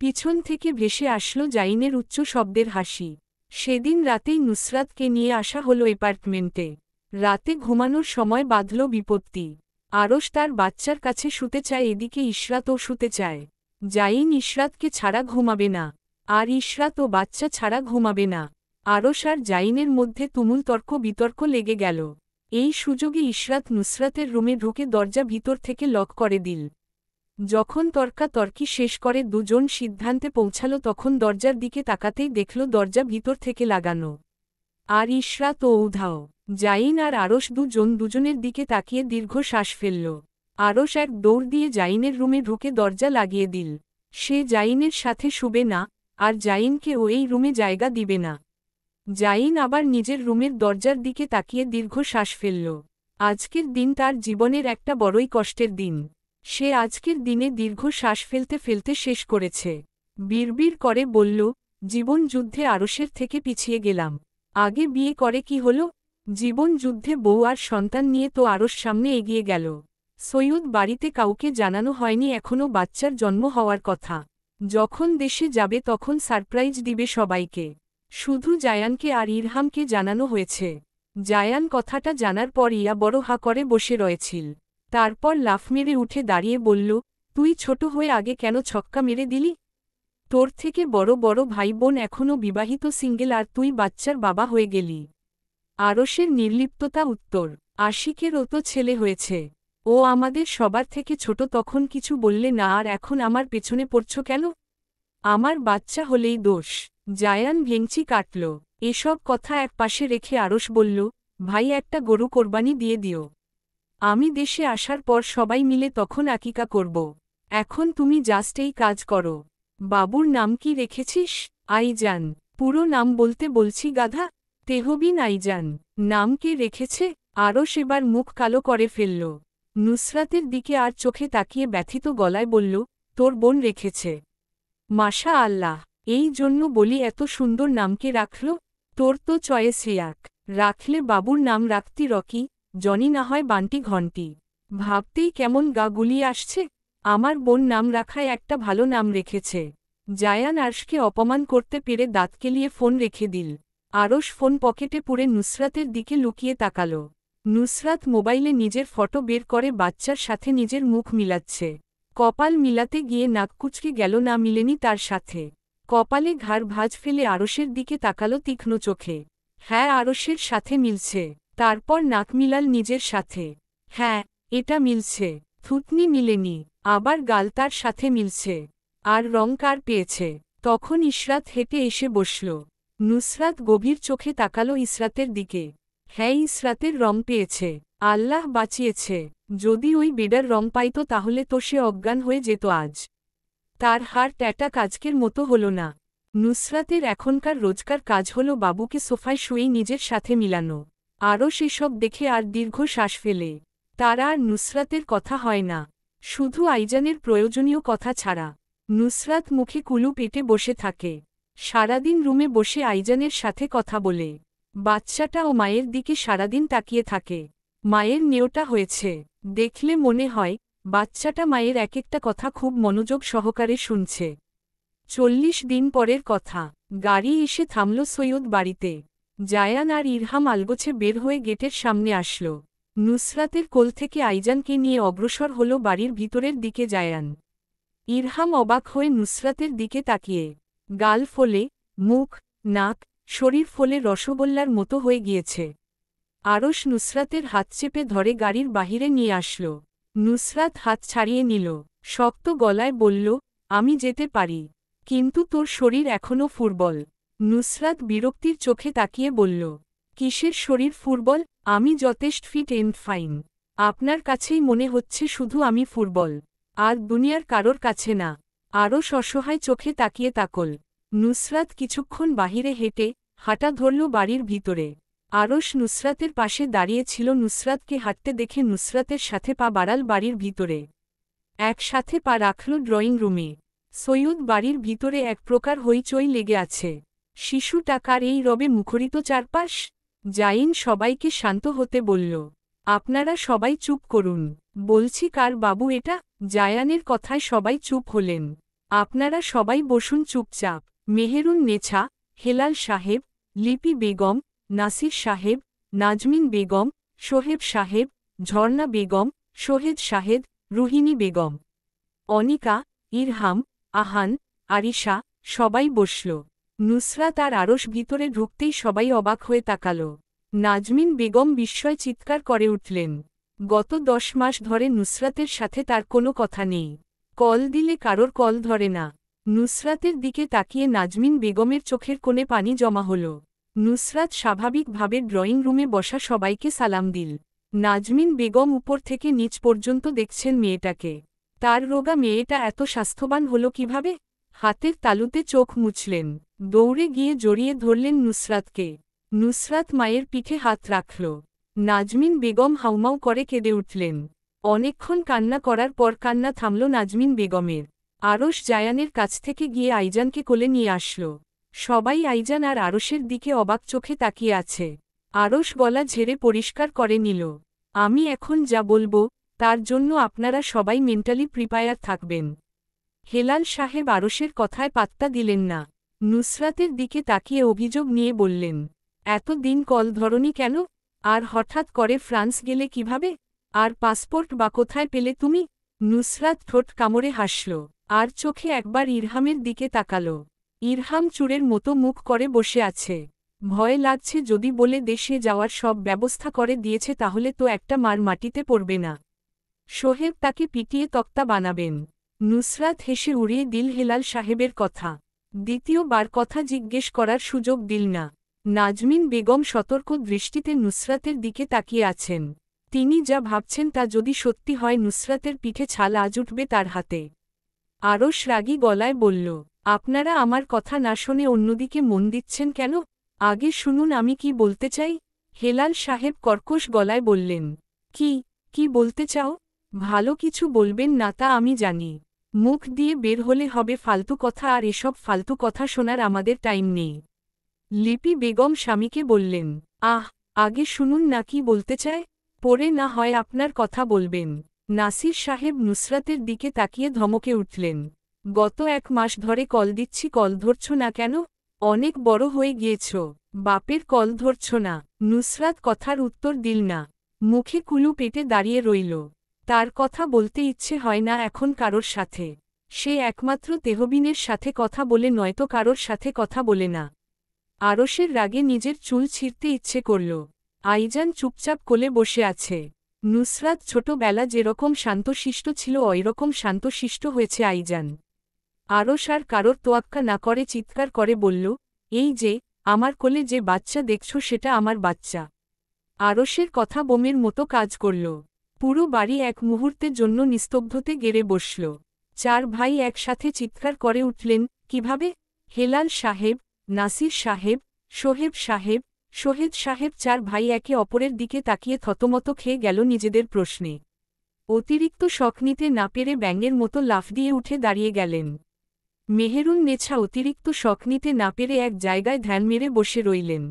পিছন থেকে ভেসে আসলো জাইনের উচ্চ শব্দের হাসি। সেদিন রাতেই নুসরাতকে নিয়ে আসা হলো অ্যাপার্টমেন্টে। রাতে ঘুমানোর সময় বাঁধল বিপত্তি। আরশ তার বাচ্চার কাছে শুতে চায়, এদিকে ইশরাতও শুতে চায়। জাইন ইশরাতকে ছাড়া ঘুমাবে না, আর ইশরাত ও বাচ্চা ছাড়া ঘুমাবে না। আরশ আর জাইনের মধ্যে তুমুল তর্ক বিতর্ক লেগে গেল। এই সুযোগে ইশরাত নুসরাতের রুমে ঢুকে দরজা ভিতর থেকে লক করে দিল। যখন তর্কাতর্কি শেষ করে দুজন সিদ্ধান্তে পৌঁছাল তখন দরজার দিকে তাকাতেই দেখল দরজা ভিতর থেকে লাগানো। আর ইশরাত ও উধাও। জাইন আর আরশ দুজনের দিকে তাকিয়ে দীর্ঘ শ্বাস ফেলল। আরশ এক দৌড় দিয়ে জাইনের রুমে ঢুকে দরজা লাগিয়ে দিল। সে জাইনের সাথে শুবে না, আর জাইনকে ও এই রুমে জায়গা দিবে না। জাইন আবার নিজের রুমের দরজার দিকে তাকিয়ে দীর্ঘ শ্বাস ফেলল। আজকের দিন তার জীবনের একটা বড়ই কষ্টের দিন। সে আজকের দিনে দীর্ঘ শ্বাস ফেলতে ফেলতে শেষ করেছে। বিড়বিড় করে বলল, জীবন যুদ্ধে আরশের থেকে পিছিয়ে গেলাম। আগে বিয়ে করে কি হলো? জীবন যুদ্ধে বউ আর সন্তান নিয়ে তো আরশ সামনে এগিয়ে গেল। সৈয়দ বাড়িতে কাউকে জানানো হয়নি এখনও বাচ্চার জন্ম হওয়ার কথা। যখন দেশে যাবে তখন সারপ্রাইজ দিবে সবাইকে। শুধু জায়ানকে আর ইরহামকে জানানো হয়েছে। জায়ান কথাটা জানার পর ইয়া বড় হা করে বসে রয়েছিল। তারপর লাফ মেরে উঠে দাঁড়িয়ে বলল, তুই ছোট হয়ে আগে কেন ছক্কা মেরে দিলি? তোর থেকে বড় বড় ভাই বোন এখনও বিবাহিত সিঙ্গেল আর তুই বাচ্চার বাবা হয়ে গেলি। আরশের নির্লিপ্ততা উত্তর, আশিকেরও তো ছেলে হয়েছে। ও আমাদের সবার থেকে ছোট, তখন কিছু বললে না আর এখন আমার পেছনে পড়ছ কেন? আমার বাচ্চা হলেই দোষ। জায়ান ভেঙচি কাটল। এসব কথা এক পাশে রেখে আরশ বলল, ভাই একটা গরু কোরবানি দিয়ে দিও। আমি দেশে আসার পর সবাই মিলে তখন আকিকা করব। এখন তুমি জাস্ট এই কাজ করো। বাবুর নাম কি রেখেছিস? আইজান। পুরো নাম বলতে বলছি গাধা? তেহবিন আইজান। নাম কে রেখেছে? আরশ এবার মুখ কালো করে ফেলল। নুসরাতের দিকে আর চোখে তাকিয়ে ব্যথিত গলায় বলল, তোর বোন রেখেছে। মাশা আল্লাহ, এই জন্য বলি এত সুন্দর নামকে রাখল। তোর তো চয়েস রিয়াক। রাখলে বাবুর নাম রাখতি রকি, জনি না হয় বান্টি ঘন্টি। ভাবতেই কেমন গা গুলিয়ে আসছে। আমার বোন নাম রাখায় একটা ভালো নাম রেখেছে। জায়ান আরশকে অপমান করতে পেরে দাঁত কেলিয়ে ফোন রেখে দিল। আরশ ফোন পকেটে পুরে নুসরাতের দিকে লুকিয়ে তাকাল। নুসরাত মোবাইলে নিজের ফটো বের করে বাচ্চার সাথে নিজের মুখ মিলাচ্ছে। কপাল মিলাতে গিয়ে নাক কুচকে গেল, না মিলেনি তার সাথে। কপালে ঘাড় ভাঁজ ফেলে আরশের দিকে তাকালো তীক্ষ্ণ চোখে। হ্যাঁ, আরশের সাথে মিলছে। তারপর নাক মিলাল নিজের সাথে। হ্যাঁ, এটা মিলছে। থুতনি মিলেনি। আবার গাল তার সাথে মিলছে। আর রং কার পেয়েছে? তখন ইশরাত হেঁটে এসে বসল। নুসরাত গভীর চোখে তাকালো ইসরাতের দিকে। হ্যাঁ, ইসরাতের রং পেয়েছে। আল্লাহ বাঁচিয়েছে। যদি ওই বেডার রং পাইত তাহলে তো সে অজ্ঞান হয়ে যেত আজ। তার হার্ট অ্যাটাক আজকের মতো হল না। নুসরাতের এখনকার রোজকার কাজ হল বাবুকে সোফায় শুয়েই নিজের সাথে মিলানো। আরও সেসব দেখে আর দীর্ঘ শ্বাস ফেলে। তারা আর নুসরাতের কথা হয় না, শুধু আইজানের প্রয়োজনীয় কথা ছাড়া। নুসরাত মুখে কুলু পেটে বসে থাকে। সারাদিন রুমে বসে আইজানের সাথে কথা বলে। বাচ্চাটা ও মায়ের দিকে সারাদিন তাকিয়ে থাকে। মায়ের নেওটা হয়েছে দেখলে মনে হয় বাচ্চাটা মায়ের এক একটা কথা খুব মনোযোগ সহকারে শুনছে। 40 দিন পরের কথা। গাড়ি এসে থামল সৈয়দ বাড়িতে। জায়ান আর ইরহাম আলগোছে বের হয়ে গেটের সামনে আসল। নুসরাতের কোল থেকে আইজানকে নিয়ে অগ্রসর হল বাড়ির ভিতরের দিকে জায়ান। ইরহাম অবাক হয়ে নুসরাতের দিকে তাকিয়ে। গাল ফোলে, মুখ, নাক, শরীর ফোলে রসগোল্লার মতো হয়ে গিয়েছে। আরশ নুসরাতের হাত চেপে ধরে গাড়ির বাহিরে নিয়ে আসল। নুসরাত হাত ছাড়িয়ে নিল। শক্ত গলায় বলল, আমি যেতে পারি, কিন্তু তোর শরীর এখনও ফুরবল। নুসরাত বিরক্তির চোখে তাকিয়ে বলল, কিসের শরীর ফুরবল? আমি যথেষ্ট ফিট এন্ড ফাইন। আপনার কাছেই মনে হচ্ছে শুধু আমি ফুরবল, আর দুনিয়ার কারোর কাছে না। আরশ অসহায় চোখে তাকিয়ে তাকল। নুসরাত কিছুক্ষণ বাহিরে হেঁটে হাঁটা ধরল বাড়ির ভিতরে। আরশ নুসরাতের পাশে দাঁড়িয়েছিল। নুসরাতকে হাঁটতে দেখে নুসরাতের সাথে পা বাড়াল বাড়ির ভিতরে। একসাথে পা রাখল ড্রয়িং রুমে। সৈয়দ বাড়ির ভিতরে এক প্রকার হইচই লেগে আছে। শিশু টাকার এই রবে মুখরিত চারপাশ। জাইন সবাইকে শান্ত হতে বলল, আপনারা সবাই চুপ করুন। বলছি কার বাবু এটা? জায়ানের কথায় সবাই চুপ হলেন। আপনারা সবাই বসুন চুপচাপ। মেহেরুন নেছা, হেলাল সাহেব, লিপি বেগম, নাসির সাহেব, নাজমিন বেগম, সোহেব সাহেব, ঝর্ণা বেগম, সোহেদ সাহেদ, রুহিনী বেগম, অনিকা, ইরহাম, আহান, আরিশা, সবাই বসল। নুসরাত আর আরশ ভিতরে ঢুকতেই সবাই অবাক হয়ে তাকাল। নাজমিন বেগম বিস্ময় চিৎকার করে উঠলেন। গত 10 মাস ধরে নুসরাতের সাথে তার কোনো কথা নেই। কল দিলে কারোর কল ধরে না। নুসরাতের দিকে তাকিয়ে নাজমিন বেগমের চোখের কোণে পানি জমা হল। নুসরাত স্বাভাবিকভাবে ড্রয়িং রুমে বসা সবাইকে সালাম দিল। নাজমিন বেগম উপর থেকে নিচ পর্যন্ত দেখছেন মেয়েটাকে। তার রোগা মেয়েটা এত স্বাস্থ্যবান হল কিভাবে? হাতের তালুতে চোখ মুছলেন। দৌড়ে গিয়ে জড়িয়ে ধরলেন নুসরাতকে। নুসরাত মায়ের পিঠে হাত রাখল। নাজমিন বেগম হাউমাউ করে কেঁদে উঠলেন। অনেকক্ষণ কান্না করার পর কান্না থামল নাজমিন বেগমের। আরশ জায়ানের কাছ থেকে গিয়ে আইজানকে কোলে নিয়ে আসল। সবাই আইজান আর আরশের দিকে অবাক চোখে তাকিয়ে আছে। আরশ গলা ঝেড়ে পরিষ্কার করে নিল। আমি এখন যা বলবো, তার জন্য আপনারা সবাই মেন্টালি প্রিপায়ার থাকবেন। হেলাল সাহেব আরশের কথায় পাত্তা দিলেন না। নুসরাতের দিকে তাকিয়ে অভিযোগ নিয়ে বললেন, এত দিন কল ধরনি কেন? আর হঠাৎ করে ফ্রান্স গেলে কিভাবে? আর পাসপোর্ট বা কোথায় পেলে তুমি? নুসরাত ঠোঁট কামড়ে হাসল, আর চোখে একবার ইরহামের দিকে তাকাল। ইরহাম চুরের মতো মুখ করে বসে আছে। ভয় লাগছে যদি বলে দেশে যাওয়ার সব ব্যবস্থা করে দিয়েছে তাহলে তো একটা মার মাটিতে পড়বে না। সোহেব তাকে পিটিয়ে তক্তা বানাবেন। নুসরাত হেসে উড়িয়ে দিল হেলাল সাহেবের কথা। দ্বিতীয়বার কথা জিজ্ঞেস করার সুযোগ দিল না। নাজমিন বেগম সতর্ক দৃষ্টিতে নুসরাতের দিকে তাকিয়ে আছেন। তিনি যা ভাবছেন তা যদি সত্যি হয় নুসরাতের পিঠে ছাল আজ উঠবে তার হাতে। আরশ রাগী গলায় বলল, আপনারা আমার কথা না শুনে অন্যদিকে মন দিচ্ছেন কেন? আগে শুনুন আমি কি বলতে চাই। হেলাল সাহেব কর্কশ গলায় বললেন, কি বলতে চাও? ভালো কিছু বলবেন না তা আমি জানি। মুখ দিয়ে বের হলে হবে ফালতু কথা, আর এসব ফালতু কথা শোনার আমাদের টাইম নেই। লিপি বেগম স্বামীকে বললেন, আগে শুনুন না কি বলতে চায়, পরে না হয় আপনার কথা বলবেন। নাসির সাহেব নুসরাতের দিকে তাকিয়ে ধমকে উঠলেন, গত 1 মাস ধরে কল দিচ্ছি, কল ধরছ না কেন? অনেক বড় হয়ে গিয়েছ, বাপের কল ধরছ না। নুসরাত কথার উত্তর দিল না। মুখে কুলু পেটে দাঁড়িয়ে রইল। তার কথা বলতে ইচ্ছে হয় না এখন কারোর সাথে। সে একমাত্র তেহবিনের সাথে কথা বলে, নয়তো কারোর সাথে কথা বলে না। আরশের রাগে নিজের চুল ছিঁড়তে ইচ্ছে করল। আইজান চুপচাপ কোলে বসে আছে। নুসরাত ছোটবেলা যেরকম শান্তশিষ্ট ছিল ওইরকম শান্তশিষ্ট হয়েছে আইজান। আরশ আর কারোর তোয়াক্কা না করে চিৎকার করে বলল, এই যে আমার কোলে যে বাচ্চা দেখছ সেটা আমার বাচ্চা। আরশের কথা বোমের মতো কাজ করল। পুরো বাড়ি এক মুহূর্তের জন্য নিস্তব্ধতে গেড়ে বসল। 4 ভাই একসাথে চিৎকার করে উঠলেন, কিভাবে? হেলাল সাহেব, নাসির সাহেব, সোহেব সাহেব 4 ভাই একে অপরের দিকে তাকিয়ে থতমত খেয়ে গেল নিজেদের প্রশ্নে। অতিরিক্ত শখ নিতে না পেরে ব্যাঙের মতো লাফ দিয়ে উঠে দাঁড়িয়ে গেলেন। মেহেরুন নেছা অতিরিক্ত শখ নিতে না পেরে এক জায়গায় ধ্যান মেরে বসে রইলেন।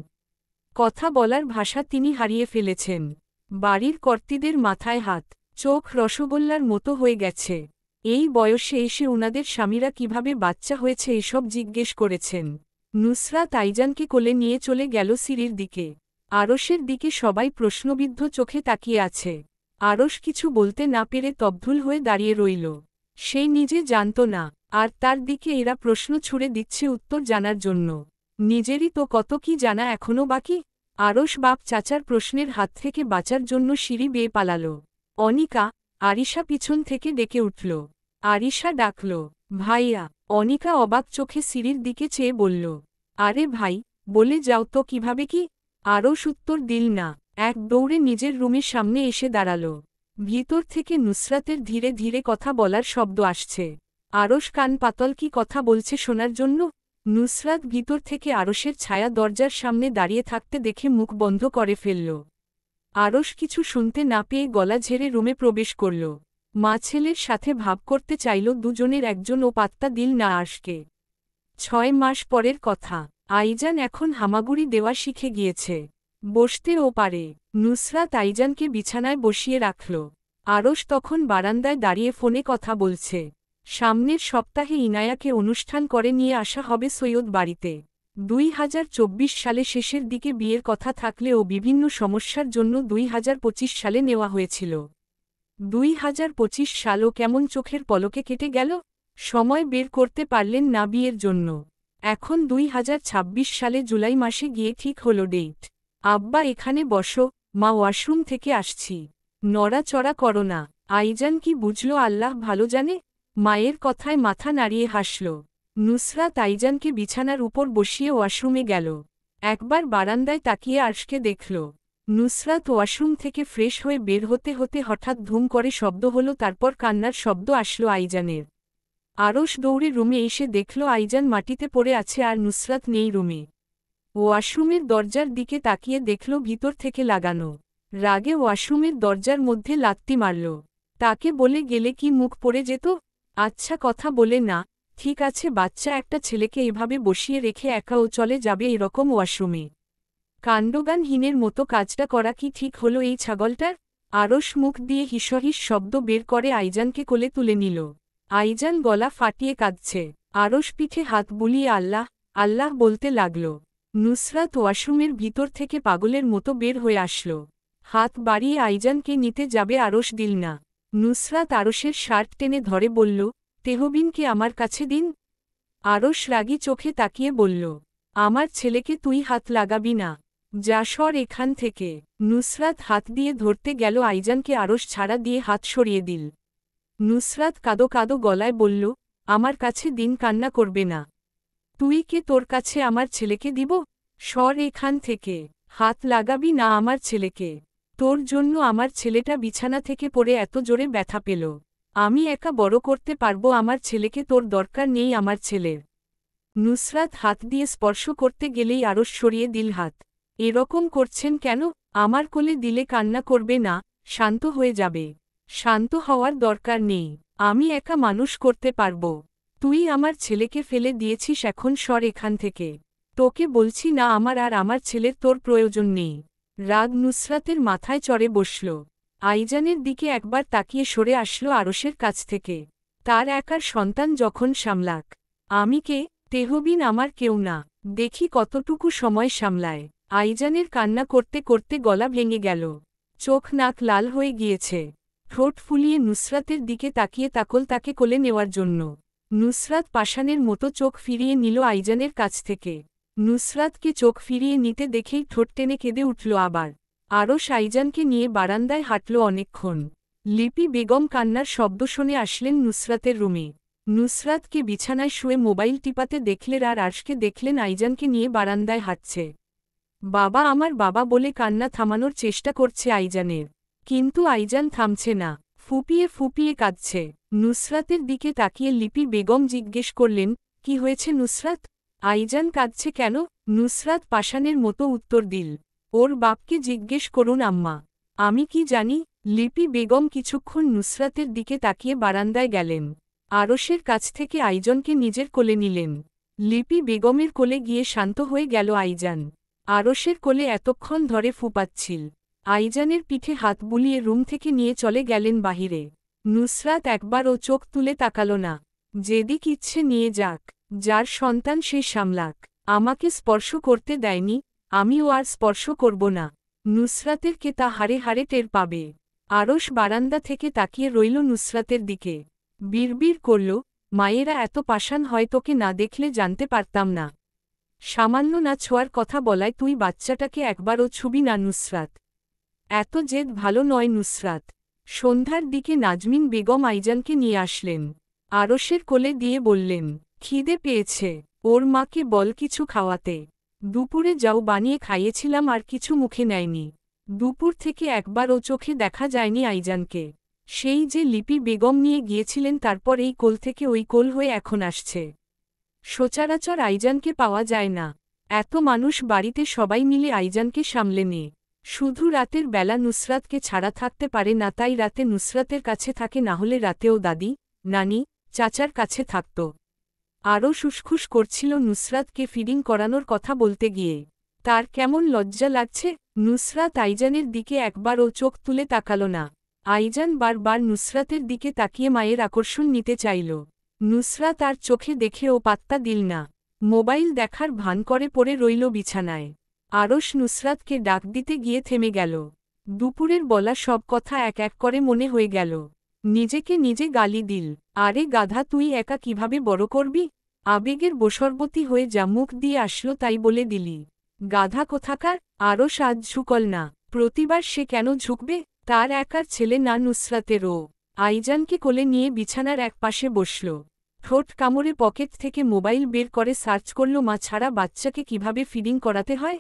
কথা বলার ভাষা তিনি হারিয়ে ফেলেছেন। বাড়ির কর্ত্রীদের মাথায় হাত, চোখ রসগোল্লার মতো হয়ে গেছে। এই বয়সে এসে উনাদের স্বামীরা কিভাবে বাচ্চা হয়েছে এসব জিজ্ঞেস করেছেন। নুসরাত আইজানকে কোলে নিয়ে চলে গেল সিঁড়ির দিকে। আরশের দিকে সবাই প্রশ্নবিদ্ধ চোখে তাকিয়ে আছে। আরশ কিছু বলতে না পেরে তব্ধুল হয়ে দাঁড়িয়ে রইল। সে নিজে জানত না, আর তার দিকে এরা প্রশ্ন ছুড়ে দিচ্ছে উত্তর জানার জন্য। নিজেরই তো কত কি জানা এখনও বাকি। আরশ বাপ চাচার প্রশ্নের হাত থেকে বাঁচার জন্য সিঁড়ি বেয়ে পালাল। অনিকা, আরিশা পিছন থেকে ডেকে উঠল। আরিশা ডাকল, ভাইয়া। অনিকা অবাক চোখে সিঁড়ির দিকে চেয়ে বলল, আরে ভাই, বলে যাও তো কিভাবে কি? আরশ উত্তর দিল না। এক দৌড়ে নিজের রুমের সামনে এসে দাঁড়াল। ভিতর থেকে নুসরাতের ধীরে ধীরে কথা বলার শব্দ আসছে। আরশ কান পাতল কি কথা বলছে শোনার জন্য। নুসরাত ভিতর থেকে আরশের ছায়া দরজার সামনে দাঁড়িয়ে থাকতে দেখে মুখ বন্ধ করে ফেলল। আরশ কিছু শুনতে না পেয়ে গলা ঝেড়ে রুমে প্রবেশ করল। মা ছেলের সাথে ভাব করতে চাইল দুজনের একজন, ও পাত্তা দিল না আরশকে। 6 মাস পরের কথা। আইজান এখন হামাগুড়ি দেওয়া শিখে গিয়েছে। বসতেও পারে। নুসরাত আইজানকে বিছানায় বসিয়ে রাখল। আরশ তখন বারান্দায় দাঁড়িয়ে ফোনে কথা বলছে। সামনের সপ্তাহে ইনায়াকে অনুষ্ঠান করে নিয়ে আসা হবে সৈয়দ বাড়িতে। 2024 সালে শেষের দিকে বিয়ের কথা থাকলেও বিভিন্ন সমস্যার জন্য 2025 সালে নেওয়া হয়েছিল। 2025 সালও কেমন চোখের পলকে কেটে গেল। সময় বের করতে পারলেন না বিয়ের জন্য। এখন 2026 সালে জুলাই মাসে গিয়ে ঠিক হলো ডেট। আব্বা এখানে বসো, মা ওয়াশরুম থেকে আসছি। নড়াচড়া করো না। আইজান কি বুঝল আল্লাহ ভালো জানে। মায়ের কথায় মাথা নাড়িয়ে হাসল। নুসরাত আইজানকে বিছানার উপর বসিয়ে ওয়াশরুমে গেল। একবার বারান্দায় তাকিয়ে আরশকে দেখল। নুসরাত ওয়াশরুম থেকে ফ্রেশ হয়ে বের হতে হতে হঠাৎ ধুম করে শব্দ হলো, তারপর কান্নার শব্দ আসলো আইজানের। আরশ দৌড়ে রুমে এসে দেখল আইজান মাটিতে পড়ে আছে আর নুসরাত নেই রুমে। ওয়াশরুমের দরজার দিকে তাকিয়ে দেখল ভিতর থেকে লাগানো। রাগে ওয়াশরুমের দরজার মধ্যে লাত্তি মারল। তাকে বলে গেলে কি মুখ পড়ে যেত? আচ্ছা কথা বলে না, ঠিক আছে, বাচ্চা একটা ছেলেকে এভাবে বসিয়ে রেখে একা ও চলে যাবে এরকম ওয়াশরুমে? কাণ্ডজ্ঞানহীনের মতো কাজটা করা কি ঠিক হলো এই ছাগলটার? আরশ মুখ দিয়ে হিসহিস শব্দ বের করে আইজানকে কোলে তুলে নিল। আইজান গলা ফাটিয়ে কাঁদছে। আরশ পিঠে হাত বুলিয়ে আল্লাহ আল্লাহ বলতে লাগল। নুসরাত ওয়াশরুমের ভিতর থেকে পাগলের মতো বের হয়ে আসল। হাত বাড়িয়ে আইজানকে নিতে যাবে, আরশ দিল না। নুসরাত আরশের শার্ট টেনে ধরে বলল, তেহবিনকে আমার কাছে দিন। আরশ রাগী চোখে তাকিয়ে বলল, আমার ছেলেকে তুই হাত লাগাবি না, যা সর এখান থেকে। নুসরাত হাত দিয়ে ধরতে গেল আইজানকে, আরশ ছাড়া দিয়ে হাত সরিয়ে দিল। নুসরাত কাদো কাদো গলায় বলল, আমার কাছে দিন, কান্না করবে না। তুই কে, তোর কাছে আমার ছেলেকে দিব? সর এখান থেকে, হাত লাগাবি না আমার ছেলেকে। তোর জন্য আমার ছেলেটা বিছানা থেকে পড়ে এত জোরে ব্যথা পেল। আমি একা বড় করতে পারবো আমার ছেলেকে, তোর দরকার নেই আমার ছেলের। নুসরাত হাত দিয়ে স্পর্শ করতে গেলেই আরশ সরিয়ে দিল হাত। এরকম করছেন কেন? আমার কোলে দিলে কান্না করবে না, শান্ত হয়ে যাবে। শান্ত হওয়ার দরকার নেই, আমি একা মানুষ করতে পারবো। তুই আমার ছেলেকে ফেলে দিয়েছিস, এখন সর এখান থেকে। তোকে বলছি না আমার আর আমার ছেলের তোর প্রয়োজন নেই। রাগ নুসরাতের মাথায় চড়ে বসল। আইজানের দিকে একবার তাকিয়ে সরে আসলো আরশের কাছ থেকে। তার একার সন্তান যখন সামলাক। আমি কে? তেহবিন আমার কেউ না, দেখি কতটুকু সময় সামলায়। আইজানের কান্না করতে করতে গলা ভেঙে গেল। চোখ নাক লাল হয়ে গিয়েছে। ঠোঁট ফুলিয়ে নুসরাতের দিকে তাকিয়ে তাকল তাকে কোলে নেওয়ার জন্য। নুসরাত পাষাণের মতো চোখ ফিরিয়ে নিল আইজানের কাছ থেকে। নুসরাতকে চোখ ফিরিয়ে নিতে দেখেই ঠোঁট টেনে কেঁদে উঠল আবার। আরশ আইজানকে নিয়ে বারান্দায় হাঁটল অনেকক্ষণ। লিপি বেগম কান্নার শব্দ শুনে আসলেন নুসরাতের রুমে। নুসরাতকে বিছানায় শুয়ে মোবাইল টিপাতে দেখলেন আর আরশকে দেখলেন আইজানকে নিয়ে বারান্দায় হাঁটছে। বাবা, আমার বাবা বলে কান্না থামানোর চেষ্টা করছে আইজানের। কিন্তু আইজান থামছে না, ফুপিয়ে ফুপিয়ে কাঁদছে। নুসরাতের দিকে তাকিয়ে লিপি বেগম জিজ্ঞেস করলেন, কি হয়েছে নুসরাত? আইজান কাঁদছে কেন? নুসরাত পাষাণের মতো উত্তর দিল, ওর বাপকে জিজ্ঞেস করুন আম্মা, আমি কি জানি। লিপি বেগম কিছুক্ষণ নুসরাতের দিকে তাকিয়ে বারান্দায় গেলেন। আরশের কাছ থেকে আইজনকে নিজের কোলে নিলেন। লিপি বেগমের কোলে গিয়ে শান্ত হয়ে গেল আইজান। আরশের কোলে এতক্ষণ ধরে ফুপাচ্ছিল। আইজানের পিঠে হাত বুলিয়ে রুম থেকে নিয়ে চলে গেলেন বাহিরে। নুসরাত একবারও চোখ তুলে তাকাল না। যেদিক ইচ্ছে নিয়ে যাক, যার সন্তান সে সামলাক, আমাকে স্পর্শ করতে দেয়নি, আমিও আর স্পর্শ করব না। নুসরাতের কে তা হারে হারে টের পাবে। আরশ বারান্দা থেকে তাকিয়ে রইল নুসরাতের দিকে। বিড়বিড় করল, মায়েরা এত পাষাণ হয়, তোকে না দেখলে জানতে পারতাম না। সামান্য না ছোঁয়ার কথা বলায় তুই বাচ্চাটাকে একবারও ছুবি না নুসরাত। এত জেদ ভালো নয় নুসরাত। সন্ধ্যার দিকে নাজমিন বেগম আইজানকে নিয়ে আসলেন। আরশের কোলে দিয়ে বললেন, খিদে পেয়েছে, ওর মাকে বল কিছু খাওয়াতে। দুপুরে যাও বানিয়ে খাইয়েছিলাম, আর কিছু মুখে নেয়নি। দুপুর থেকে একবারও চোখে দেখা যায়নি আইজানকে। সেই যে লিপি বেগম নিয়ে গিয়েছিলেন, তারপর এই কোল থেকে ওই কোল হয়ে এখন আসছে। সচরাচর আইজানকে পাওয়া যায় না। এত মানুষ বাড়িতে সবাই মিলে আইজানকে সামলে নিয়ে শুধু রাতের বেলা নুসরাতকে ছাড়া থাকতে পারে না, তাই রাতে নুসরাতের কাছে থাকে, না হলে রাতেও দাদি, নানি, চাচার কাছে থাকত। আরও উসখুস করছিল নুসরাতকে ফিডিং করানোর কথা বলতে গিয়ে। তার কেমন লজ্জা লাগছে। নুসরাত আইজানের দিকে একবারও চোখ তুলে তাকাল না। আইজান বারবার নুসরাতের দিকে তাকিয়ে মায়ের আকর্ষণ নিতে চাইল। নুসরাত আর চোখে দেখে ও পাত্তা দিল না। মোবাইল দেখার ভান করে পড়ে রইল বিছানায়। আরশ নুসরাতকে ডাক দিতে গিয়ে থেমে গেল। দুপুরের বলা সব কথা এক এক করে মনে হয়ে গেল। নিজেকে নিজে গালি দিল, আরে গাধা, তুই একা কিভাবে বড় করবি? আবেগের বশবর্তী হয়ে যা মুখ দিয়ে আসলো তাই বলে দিলি। গাধা কোথাকার। আরশ আজ ঝুকল না। প্রতিবার সে কেন ঝুঁকবে? তার একার ছেলে না নুসরাতেরও। আইজানকে কোলে নিয়ে বিছানার এক পাশে বসল। ঠোঁট কামড়ে পকেট থেকে মোবাইল বের করে সার্চ করল মা ছাড়া বাচ্চাকে কিভাবে ফিডিং করাতে হয়।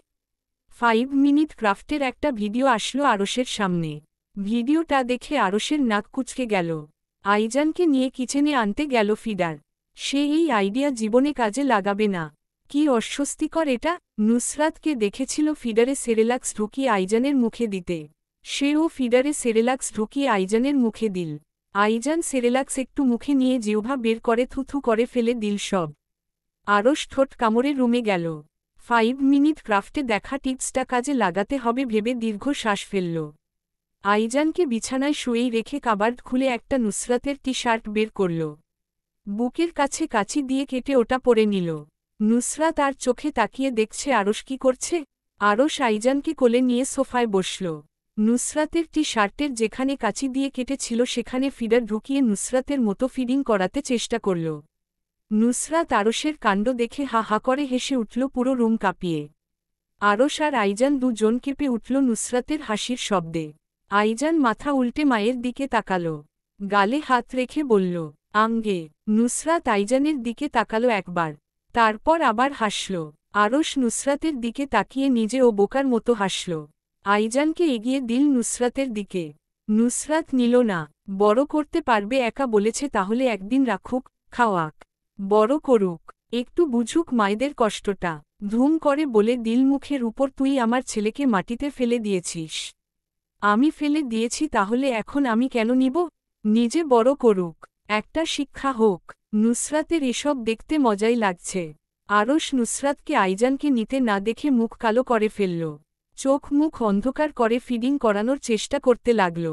5 মিনিট ক্রাফটের একটা ভিডিও আসলো আরশের সামনে। ভিডিওটা দেখে আরশের নাক কুঁচকে গেল। আইজানকে নিয়ে কিচেনে আনতে গেল ফিডার। সে এই আইডিয়া জীবনে কাজে লাগাবে না। কি অস্বস্তিকর এটা। নুসরাতকে দেখেছিল ফিডারে সেরেলাক্স ঢুকিয়ে আইজানের মুখে দিতে। সেও ফিডারে সেরেলাক্স ঢুকিয়ে আইজানের মুখে দিল। আইজান সেরেলাক্স একটু মুখে নিয়ে জিহ্বা বের করে থুথু করে ফেলে দিল সব। আরশ ঠোঁট কামড়ে রুমে গেল। 5 মিনিট ক্রাফটে দেখা টিপসটা কাজে লাগাতে হবে ভেবে দীর্ঘ শ্বাস ফেলল। আইজানকে বিছানায় শুয়েই রেখে কাবার্ড খুলে একটা নুসরাতের টি শার্ট বের করল। বুকের কাছে কাঁচি দিয়ে কেটে ওটা পরে নিল। নুসরাত আর চোখে তাকিয়ে দেখছে আরশ কি করছে। আরশ আইজানকে কোলে নিয়ে সোফায় বসল। নুসরাতের টি শার্টের যেখানে কাঁচি দিয়ে কেটেছিল সেখানে ফিডার ঢুকিয়ে নুসরাতের মতো ফিডিং করাতে চেষ্টা করল। নুসরাত আরশের কাণ্ড দেখে হা হা করে হেসে উঠল পুরো রুম কাঁপিয়ে। আরশ আর আইজান দুজন কেঁপে উঠল নুসরাতের হাসির শব্দে। আইজান মাথা উল্টে মায়ের দিকে তাকাল। গালে হাত রেখে বলল, আঙ্গে। নুসরাত আইজানের দিকে তাকালো একবার। তারপর আবার হাসল। আরশ নুসরাতের দিকে তাকিয়ে নিজেও বোকার মতো হাসল। আইজানকে এগিয়ে দিল নুসরাতের দিকে। নুসরাত নিল না। বড় করতে পারবে একা বলেছে তাহলে একদিন রাখুক, খাওয়াক। বড় করুক। একটু বুঝুক মায়েদের কষ্টটা। ধুম করে বলে দিল মুখের উপর তুই আমার ছেলেকে মাটিতে ফেলে দিয়েছিস। আমি ফেলে দিয়েছি তাহলে এখন আমি কেন নিব? নিজে বড় করুক। একটা শিক্ষা হোক। নুসরাতের এসব দেখতে মজাই লাগছে। আরশ নুসরাতকে আইজানকে নিতে না দেখে মুখ কালো করে ফেলল। চোখ মুখ অন্ধকার করে ফিডিং করানোর চেষ্টা করতে লাগল।